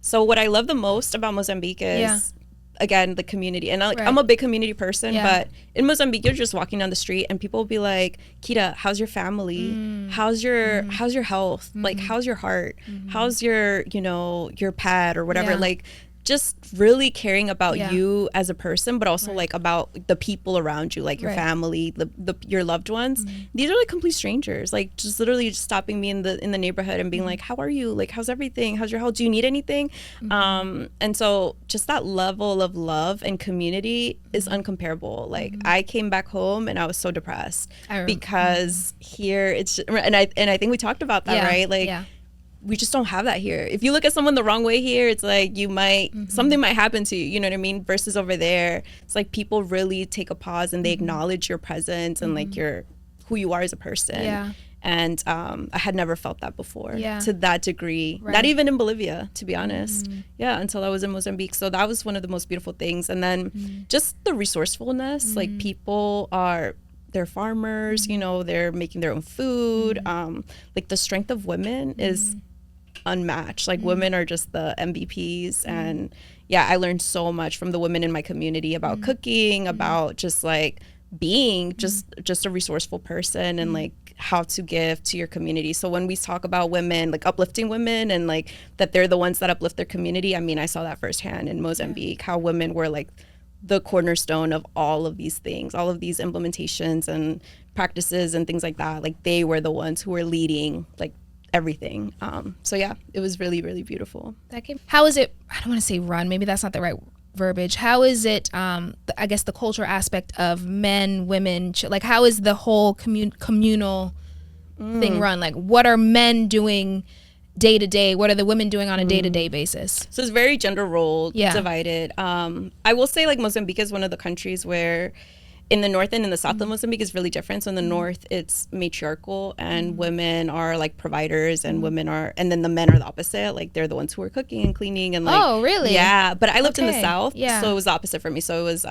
so what I love the most about Mozambique is again the community. And I'm a big community person, but in Mozambique you're just walking down the street and people will be like, Kita, how's your family? How's your health? Like how's your heart? How's your your pet or whatever? Like just really caring about you as a person, but also like about the people around you, like your family, your loved ones. These are like complete strangers, like just literally just stopping me in the neighborhood and being like, how are you? Like, how's everything? How's your health? Do you need anything? And so just that level of love and community is uncomparable. Like I came back home and I was so depressed because here it's just, and I think we talked about that, right? Like we just don't have that here. If you look at someone the wrong way here, it's like you might something might happen to you, you know what I mean? Versus over there, it's like people really take a pause and they acknowledge your presence and like who you are as a person. And I had never felt that before to that degree, not even in Bolivia, to be honest. Until I was in Mozambique. So that was one of the most beautiful things. And then just the resourcefulness, like people they're farmers, they're making their own food. Like the strength of women is unmatched. Like women are just the MVPs. And I learned so much from the women in my community about cooking, about just like being just a resourceful person and like how to give to your community. So when we talk about women, like uplifting women and like that they're the ones that uplift their community, I mean, I saw that firsthand in Mozambique, how women were like the cornerstone of all of these things, all of these implementations and practices and things like that. Like they were the ones who were leading like everything. So it was really, really beautiful.
How is it, I don't want to say run, maybe that's not the right verbiage. How is it, I guess the cultural aspect of men, women, like how is the whole communal thing run? Like what are men doing day to day? What are the women doing on a day-to-day basis?
So it's very gender role divided. I will say like Mozambique is one of the countries where in the north and in the south of Mozambique is really different. So in the north it's matriarchal and women are like providers and and then the men are the opposite. Like they're the ones who are cooking and cleaning and like.
Oh really?
Yeah, but I lived in the south, so it was the opposite for me. So it was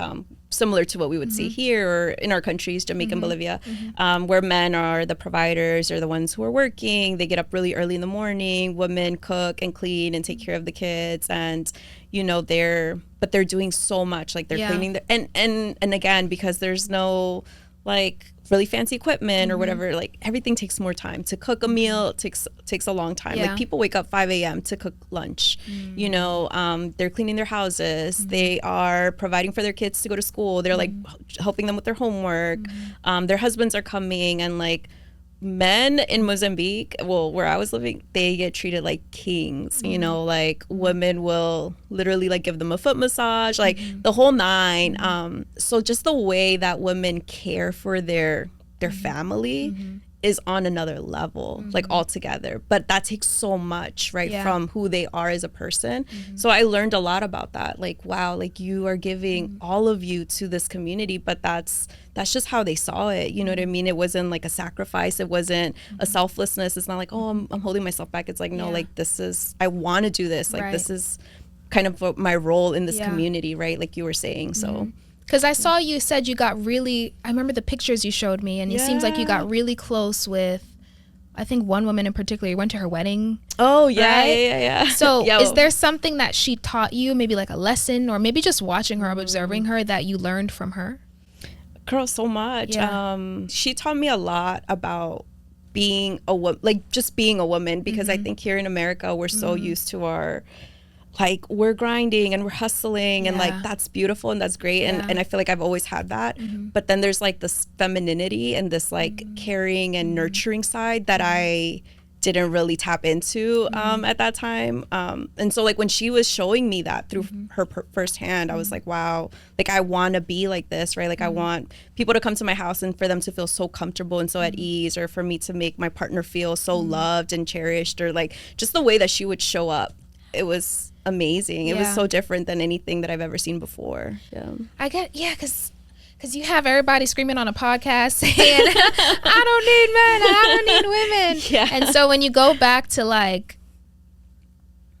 similar to what we would see here or in our countries, Jamaica and Bolivia, where men are the providers, they're the ones who are working, they get up really early in the morning, women cook and clean and take care of the kids, and they're doing so much, like they're cleaning and again, because there's no like really fancy equipment or whatever, like everything takes more time. To cook a meal takes a long time. Like people wake up 5 a.m. to cook lunch. They're cleaning their houses, they are providing for their kids to go to school, they're like helping them with their homework, their husbands are coming, and like men in Mozambique, well, where I was living, they get treated like kings, like women will literally like give them a foot massage, like the whole nine. So just the way that women care for their family is on another level, like altogether. But that takes so much, right, from who they are as a person. So I learned a lot about that. Like, wow, like you are giving all of you to this community, but that's just how they saw it. You know what I mean? It wasn't like a sacrifice. It wasn't a selflessness. It's not like, oh, I'm holding myself back. It's like, no, like I want to do this. Like this is kind of what my role in this community, right? Like you were saying, so.
Because I saw you said you got really, I remember the pictures you showed me, and it seems like you got really close with, I think one woman in particular. You went to her wedding.
Oh, yeah,
right?
yeah.
So is there something that she taught you, maybe like a lesson, or maybe just watching her, observing her, that you learned from her?
Girl, so much. She taught me a lot about being a woman, like just being a woman, because I think here in America, we're so used to our, like we're grinding and we're hustling and like that's beautiful and that's great, and I feel like I've always had that, but then there's like this femininity and this like caring and nurturing side that I didn't really tap into at that time. And so like when she was showing me that through her firsthand, I was like, wow, like I want to be like this, right? Like I want people to come to my house and for them to feel so comfortable and so at ease, or for me to make my partner feel so loved and cherished, or like just the way that she would show up. It was amazing. It was so different than anything that I've ever seen before.
Because you have everybody screaming on a podcast saying, I don't need men and I don't need women.
Yeah.
And so when you go back to like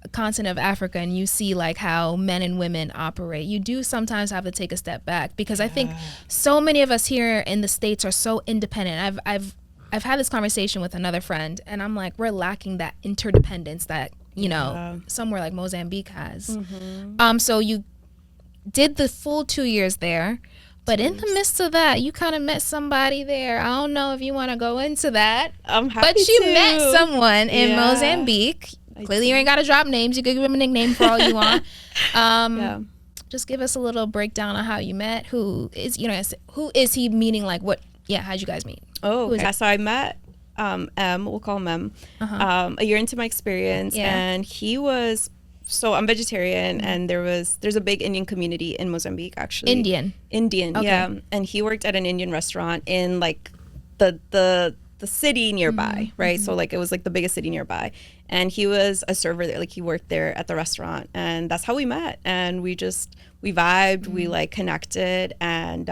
a continent of Africa and you see like how men and women operate, you do sometimes have to take a step back, because I think so many of us here in the States are so independent. I've had this conversation with another friend, and I'm like, we're lacking that interdependence that, you know, somewhere like Mozambique has. So you did the full 2 years there. But in the midst of that, you kind of met somebody there. I don't know if you want to go into that.
I'm happy
But you
to.
met someone in Mozambique. Clearly, you ain't got to drop names. You could give him a nickname for all you want. Just give us a little breakdown on how you met. Who is he? Meaning like what? Yeah, how'd you guys meet?
Oh, okay. So I met M. We'll call him M. A year into my experience, and he was. So I'm vegetarian, and there's a big Indian community in Mozambique, actually. Indian,
okay.
Yeah. And he worked at an Indian restaurant in like the city nearby, right? So like it was like the biggest city nearby, and he was a server there. Like he worked there at the restaurant, and that's how we met. And we vibed, we like connected, and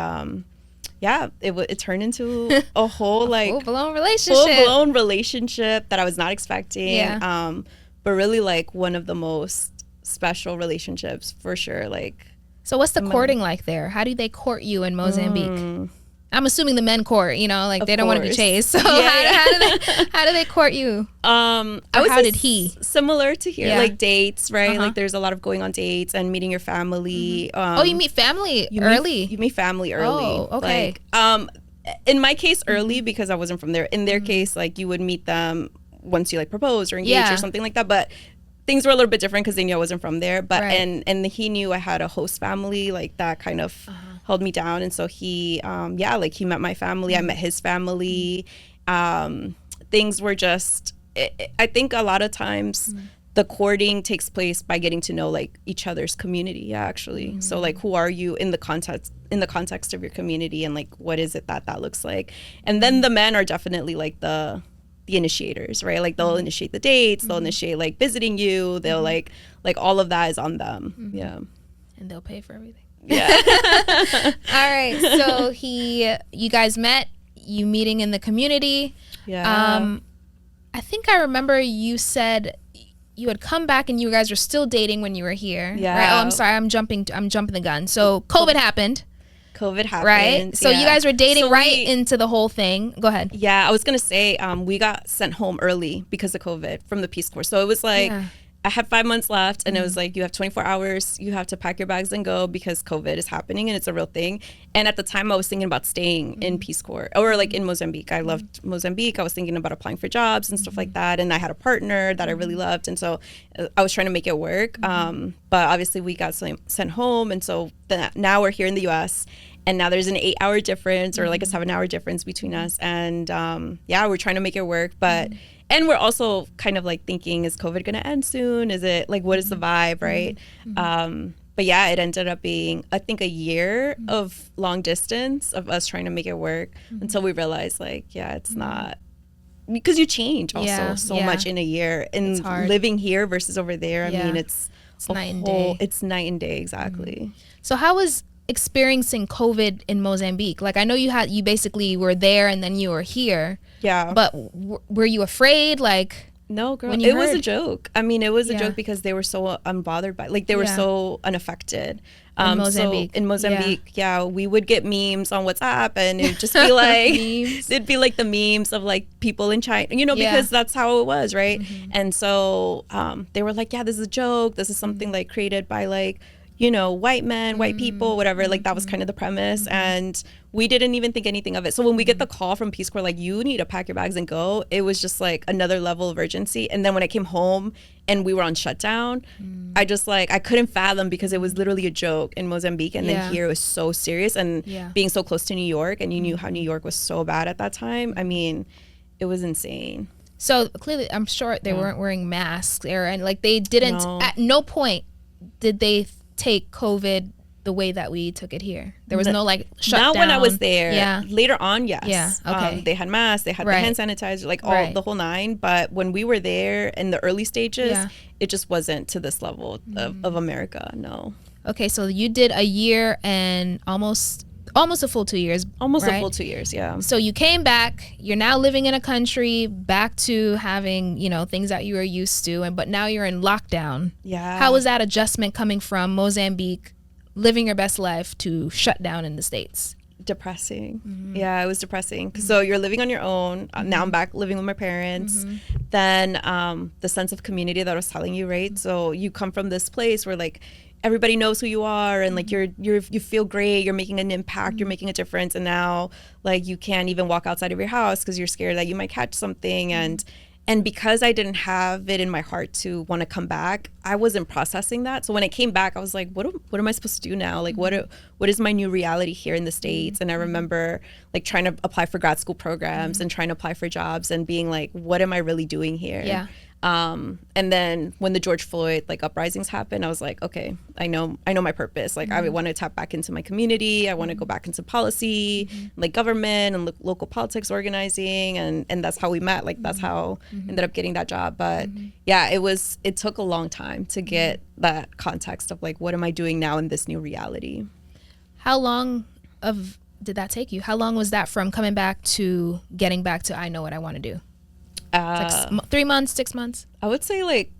it turned into a whole like
full-blown
relationship that I was not expecting. But really like one of the most special relationships for sure. Like,
so what's the courting like there? How do they court you in Mozambique? I'm assuming the men court, like they don't want to be chased. So how do they court you? How did he?
Similar to here, like dates, right? Like there's a lot of going on dates and meeting your family.
You meet family early.
You meet family early.
Oh, okay.
Like, in my case, early because I wasn't from there. In their case, like you would meet them once you like propose or engage or something like that, but things were a little bit different because they knew I wasn't from there. But and he knew I had a host family, like that kind of held me down. And so he like he met my family, I met his family. Things were just I think a lot of times the courting takes place by getting to know like each other's community, actually. So like who are you in the context of your community, and like what is it that looks like. And then the men are definitely like the initiators, right? Like they'll initiate the dates, they'll initiate like visiting you, they'll like all of that is on them.
And they'll pay for everything.
All
right, so you guys met, you meeting in the community. I think I remember you said you had come back and you guys were still dating when you were here. Right? Oh, I'm sorry, I'm jumping the gun. So COVID happened, right? So you guys were dating into the whole thing. Go ahead.
Yeah, I was gonna say we got sent home early because of COVID from the Peace Corps. So it was like I had 5 months left, and it was like you have 24 hours, you have to pack your bags and go because COVID is happening and it's a real thing. And at the time I was thinking about staying in Peace Corps or like in Mozambique. I loved Mozambique. I was thinking about applying for jobs and stuff like that, and I had a partner that I really loved, and so I was trying to make it work. But obviously we got sent home, and so now we're here in the US. And now there's an 8-hour difference or like a 7-hour difference between us. And we're trying to make it work. But and we're also kind of like thinking, is COVID going to end soon? Is it like, what is the vibe, right? But yeah, it ended up being, I think, a year of long distance of us trying to make it work until we realized like, it's not. Because you change also so much in a year. And living here versus over there, I mean, it's
night and day.
It's night and day, exactly.
So how was experiencing COVID in Mozambique? Like I know you basically were there and then you were here.
Yeah.
But were you afraid? Like
no, girl. It was a joke. I mean, it was a joke because they were so unbothered by, like they were so unaffected.
In Mozambique.
In Mozambique, we would get memes on WhatsApp, and it'd just be like it'd be like the memes of like people in China, because that's how it was, right? And so they were like, this is a joke. This is something like created by like white men, white people, whatever, like that was kind of the premise. And we didn't even think anything of it. So when we get the call from Peace Corps, like you need to pack your bags and go, it was just like another level of urgency. And then when I came home and we were on shutdown, I just like, I couldn't fathom, because it was literally a joke in Mozambique. And then here it was so serious, and being so close to New York, and you knew how New York was so bad at that time. I mean, it was insane.
So clearly, I'm sure they weren't wearing masks, and like they didn't.
No.
At no point did they take COVID the way that we took it here. There was no like shutdown.
Not when I was there.
Yeah.
Later on, yes.
Yeah. Okay.
They had masks. They had the hand sanitizer, like all the whole nine. But when we were there in the early stages, it just wasn't to this level of America. No.
Okay, so you did a year and almost a full 2 years.
Almost a full 2 years, yeah.
So you came back. You're now living in a country, back to having, you know, things that you were used to, but now you're in lockdown.
Yeah.
How was that adjustment coming from Mozambique, living your best life, to shut down in the States?
Depressing. Yeah, it was depressing. So you're living on your own. Now I'm back living with my parents. Then the sense of community that I was telling you, right? So you come from this place where like everybody knows who you are, and like you feel great, you're making an impact, you're making a difference, and now like you can't even walk outside of your house because you're scared that you might catch something. And because I didn't have it in my heart to want to come back, I wasn't processing that. So when I came back, I was like, what am I supposed to do now? Like, what is my new reality here in the States? And I remember like trying to apply for grad school programs and trying to apply for jobs and being like, what am I really doing here?
Yeah.
And then when the George Floyd like uprisings happened, I was like, okay, I know my purpose. Like I want to tap back into my community. I want to go back into policy, like government and local politics organizing. And that's how we met. Like that's how I ended up getting that job. But yeah, it took a long time to get that context of like, what am I doing now in this new reality?
How long did that take you? How long was that from coming back to getting back to, I know what I want to do? Like 3 months, 6 months?
I would say like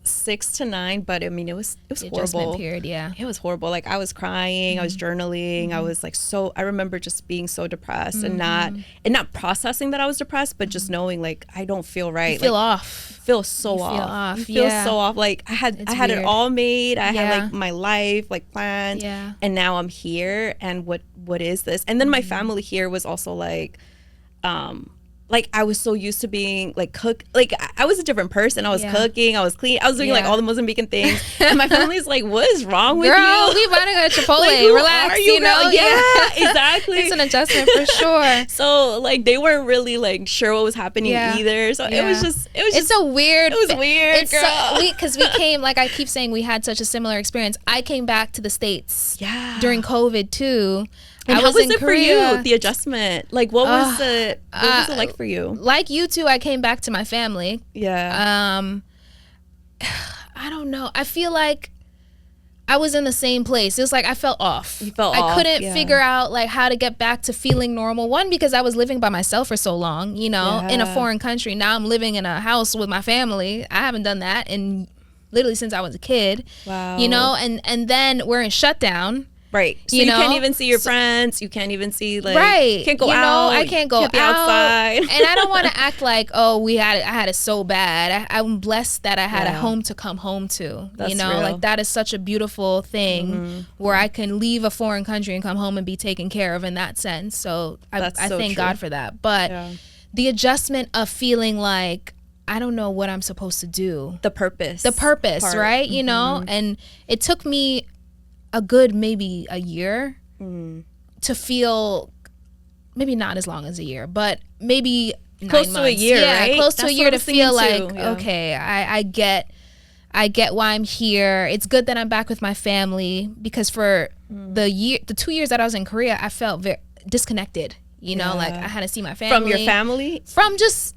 6 to 9, but I mean it was
the
horrible.
Adjustment period, yeah.
It was horrible. Like I was crying, I was journaling, I was like I remember just being so depressed and not processing that I was depressed, but just knowing like I don't feel right.
You feel
like,
off.
Feel so off. You feel so off. Like I had it all made. I had like my life like planned.
Yeah.
And now I'm here, and what is this? And then my family here was also like I was so used to being like like I was a different person. I was cooking, I was clean, I was doing like all the Mozambican things. And my family's like, what is wrong with
Girl,
you?
we about to go to Chipotle.
Like,
Relax, you know?
Yeah, exactly.
It's an adjustment for sure.
So like they weren't really like sure what was happening either. So it was just
it's a weird.
It was weird, girl.
Because we came, like I keep saying, we had such a similar experience. I came back to the States during COVID too.
And how was it
Korea.
for you, the adjustment? Like, what was it like for you?
Like you too, I came back to my family.
Yeah.
I don't know. I feel like I was in the same place. It was like I felt off.
You felt off.
I couldn't figure out like how to get back to feeling normal. One, because I was living by myself for so long, you know, in a foreign country. Now I'm living in a house with my family. I haven't done that in literally since I was a kid.
Wow.
You know, and then we're in shutdown.
Right. So you can't even see your friends. You can't even see like can't go out.
I can't go
be outside.
And I don't want to act like, oh, I had it so bad. I'm blessed that I had a home to come home to.
That's
you know,
real.
like that is such a beautiful thing where I can leave a foreign country and come home and be taken care of in that sense. So I thank God for that. But the adjustment of feeling like I don't know what I'm supposed to do.
The purpose
part. Right? You know, and it took me a good maybe a year to feel, maybe not as long as a year, but maybe
close
9
to
months.
a year, right?
Close to
That's
a year to feel like,
yeah.
okay, I get why I'm here. It's good that I'm back with my family, because for the 2 years that I was in Korea, I felt very disconnected. You know, like I had to see my family.
From your family?
From just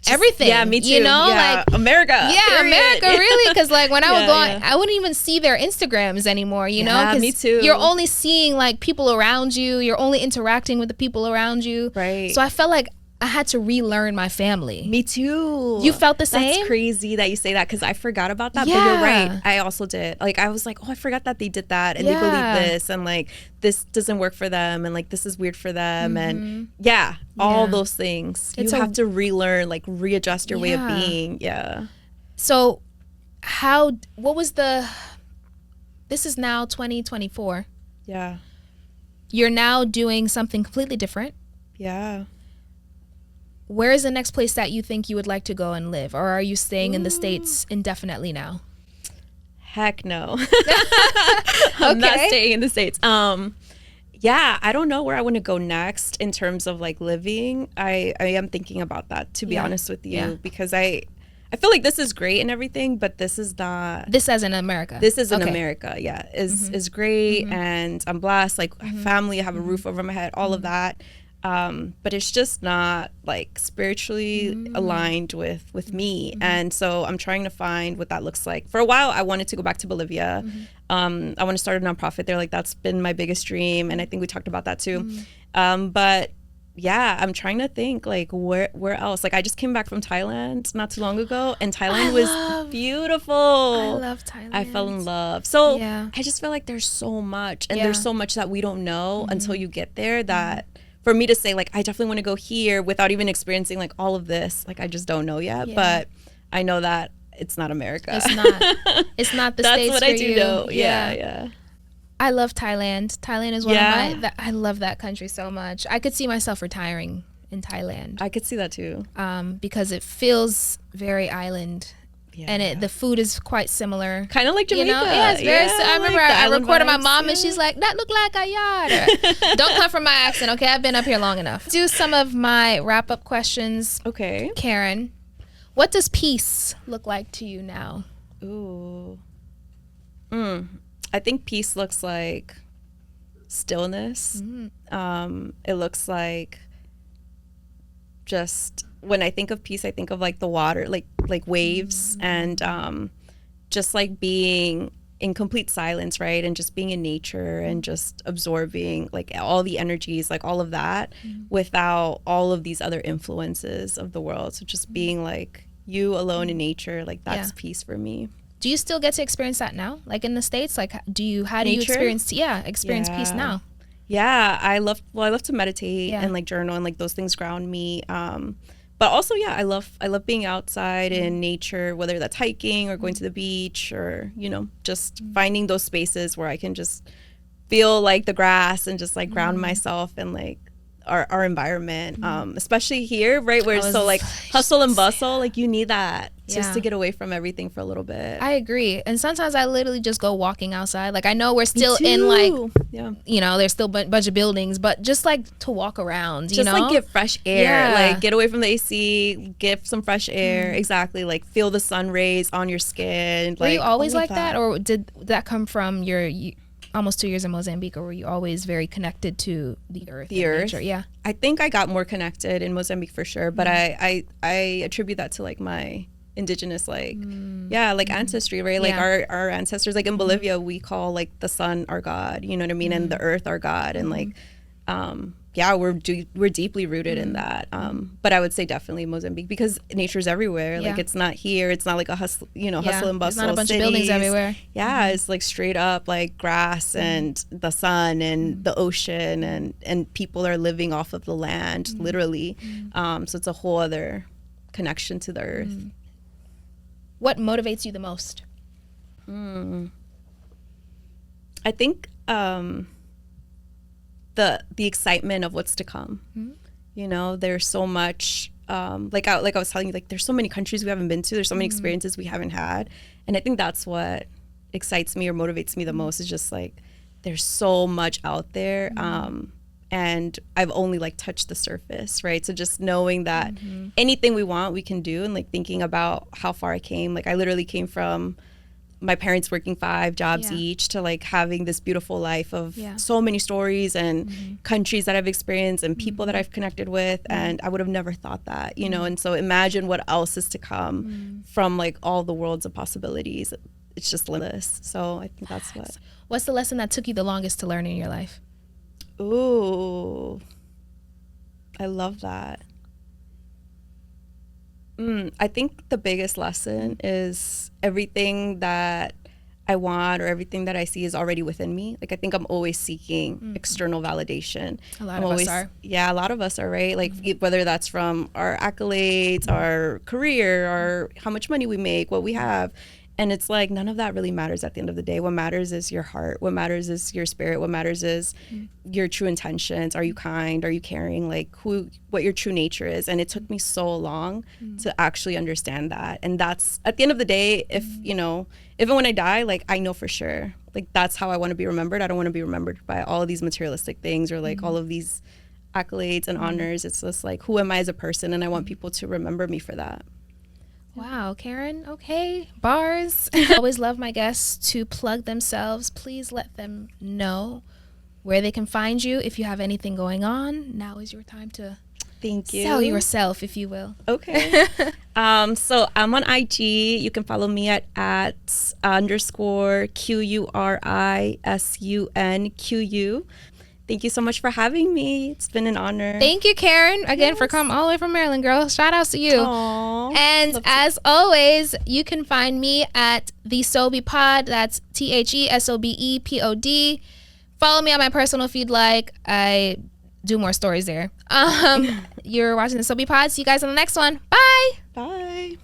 everything.
Yeah, me too.
You know, like
America.
Yeah,
period.
America, really. Because like when I was going, I wouldn't even see their Instagrams anymore. You know, because
me too.
You're only seeing like people around you. You're only interacting with the people around you.
Right.
So I felt like I had to relearn my family.
Me too.
You felt the same?
That's crazy that you say that, because I forgot about that.
Yeah.
But you're right. I also did. Like I was like, oh, I forgot that they did that, and they believe this, and like this doesn't work for them, and like this is weird for them, and all those things. You have to relearn, like readjust your way of being. Yeah.
So what was this is now 2024.
Yeah.
You're now doing something completely different.
Yeah.
Where is the next place that you think you would like to go and live? Or are you staying in the States indefinitely now?
Heck no. I'm not staying in the States. yeah, I don't know where I want to go next in terms of like living. I am thinking about that, to be honest with you, because I feel like this is great and everything, but this is not.
This as in America.
This is in America, yeah, is great, and I'm blessed. Like family, I have a roof over my head, all of that. But it's just not like spiritually aligned with me, and so I'm trying to find what that looks like. For a while, I wanted to go back to Bolivia. I want to start a nonprofit there. Like that's been my biggest dream, and I think we talked about that too. But yeah, I'm trying to think like where else. Like I just came back from Thailand not too long ago, and Thailand was beautiful.
I love Thailand.
I fell in love. So I just feel like there's so much, and there's so much that we don't know until you get there. That for me to say like I definitely want to go here without even experiencing like all of this, like I just don't know yet. But I know that it's not America.
It's not. It's not the
That's
States
what
for
I do
you.
know. Yeah.
I love Thailand. Thailand is one of my. I love that country so much. I could see myself retiring in Thailand.
I could see that too.
Because it feels very island. And the food is quite similar.
Kind of like Jamaica.
You know? Yeah, it's very I remember
like
I recorded my
vibes,
mom and she's like, that look like a yard. Don't come from my accent, okay? I've been up here long enough. Do some of my wrap-up questions.
Okay.
Karen, what does peace look like to you now?
Ooh. I think peace looks like stillness. It looks like just when I think of peace, I think of like the water, like waves, and just like being in complete silence, right? And just being in nature and just absorbing like all the energies, like all of that, without all of these other influences of the world. So just being like you alone in nature, like that's peace for me.
Do you still get to experience that now? Like in the States, like how do you experience peace now?
Yeah, I love to meditate and like journal, and like those things ground me. But also, I love being outside in nature, whether that's hiking or going to the beach, or just finding those spaces where I can just feel like the grass and just like ground myself and like our environment, especially here, right, where it's so like hustle and bustle. Like you need that just to get away from everything for a little bit.
I agree. And sometimes I literally just go walking outside. Like I know we're still in like, there's still a bunch of buildings, but just like to walk around,
just like get fresh air, like get away from the AC, get some fresh air. Exactly. Like feel the sun rays on your skin.
Were you always like that, or did that come from your almost 2 years in Mozambique, or were you always very connected to the earth? Nature? Yeah.
I think I got more connected in Mozambique for sure, but I attribute that to like my indigenous ancestry, right? Like our ancestors, like in Bolivia, we call like the sun our god, you know what I mean, and the earth our god, and like we're deeply rooted in that. But I would say definitely Mozambique, because nature's everywhere. Like it's not here. It's not like a hustle and bustle.
It's not a bunch
cities.
of buildings everywhere.
Yeah, it's like straight up like grass and the sun and the ocean, and people are living off of the land, literally. So it's a whole other connection to the earth.
What motivates you the most?
I think the excitement of what's to come. There's so much like I was telling you, like there's so many countries we haven't been to, there's so many experiences we haven't had, and I think that's what excites me or motivates me the most, is just like there's so much out there, and I've only like touched the surface, right? So just knowing that anything we want we can do, and like thinking about how far I came. Like I literally came from my parents working 5 jobs each to like having this beautiful life of so many stories and countries that I've experienced and people that I've connected with, and I would have never thought that, and so imagine what else is to come from like all the worlds of possibilities. It's just limitless. So I think that's
What's the lesson that took you the longest to learn in your life?
Ooh, I love that. I think the biggest lesson is everything that I want or everything that I see is already within me. Like I think I'm always seeking external validation.
A lot of us are.
Yeah, a lot of us are, right? Like whether that's from our accolades, our career, or how much money we make, what we have. And it's like none of that really matters at the end of the day. What matters is your heart. What matters is your spirit. What matters is your true intentions. Are you kind? Are you caring? Like what your true nature is. And it took me so long to actually understand that. And that's at the end of the day, if even when I die, like I know for sure, Like, that's how I want to be remembered. I don't want to be remembered by all of these materialistic things or like all of these accolades and honors. It's just like, who am I as a person? And I want people to remember me for that.
Wow, Karen. Okay, bars. Always love my guests to plug themselves. Please let them know where they can find you. If you have anything going on, now is your time to
Thank you.
sell yourself, if you will.
Okay. So I'm on IG. You can follow me at _QURISUNQU. Thank you so much for having me. It's been an honor.
Thank you, Karen, again for coming all the way from Maryland, girl. Shout outs to you.
Aww.
And as always, you can find me at the Sobe Pod. That's TheSobepod. Follow me on my personal feed, like I do more stories there. You're watching the Sobe Pod. See you guys on the next one. Bye.
Bye.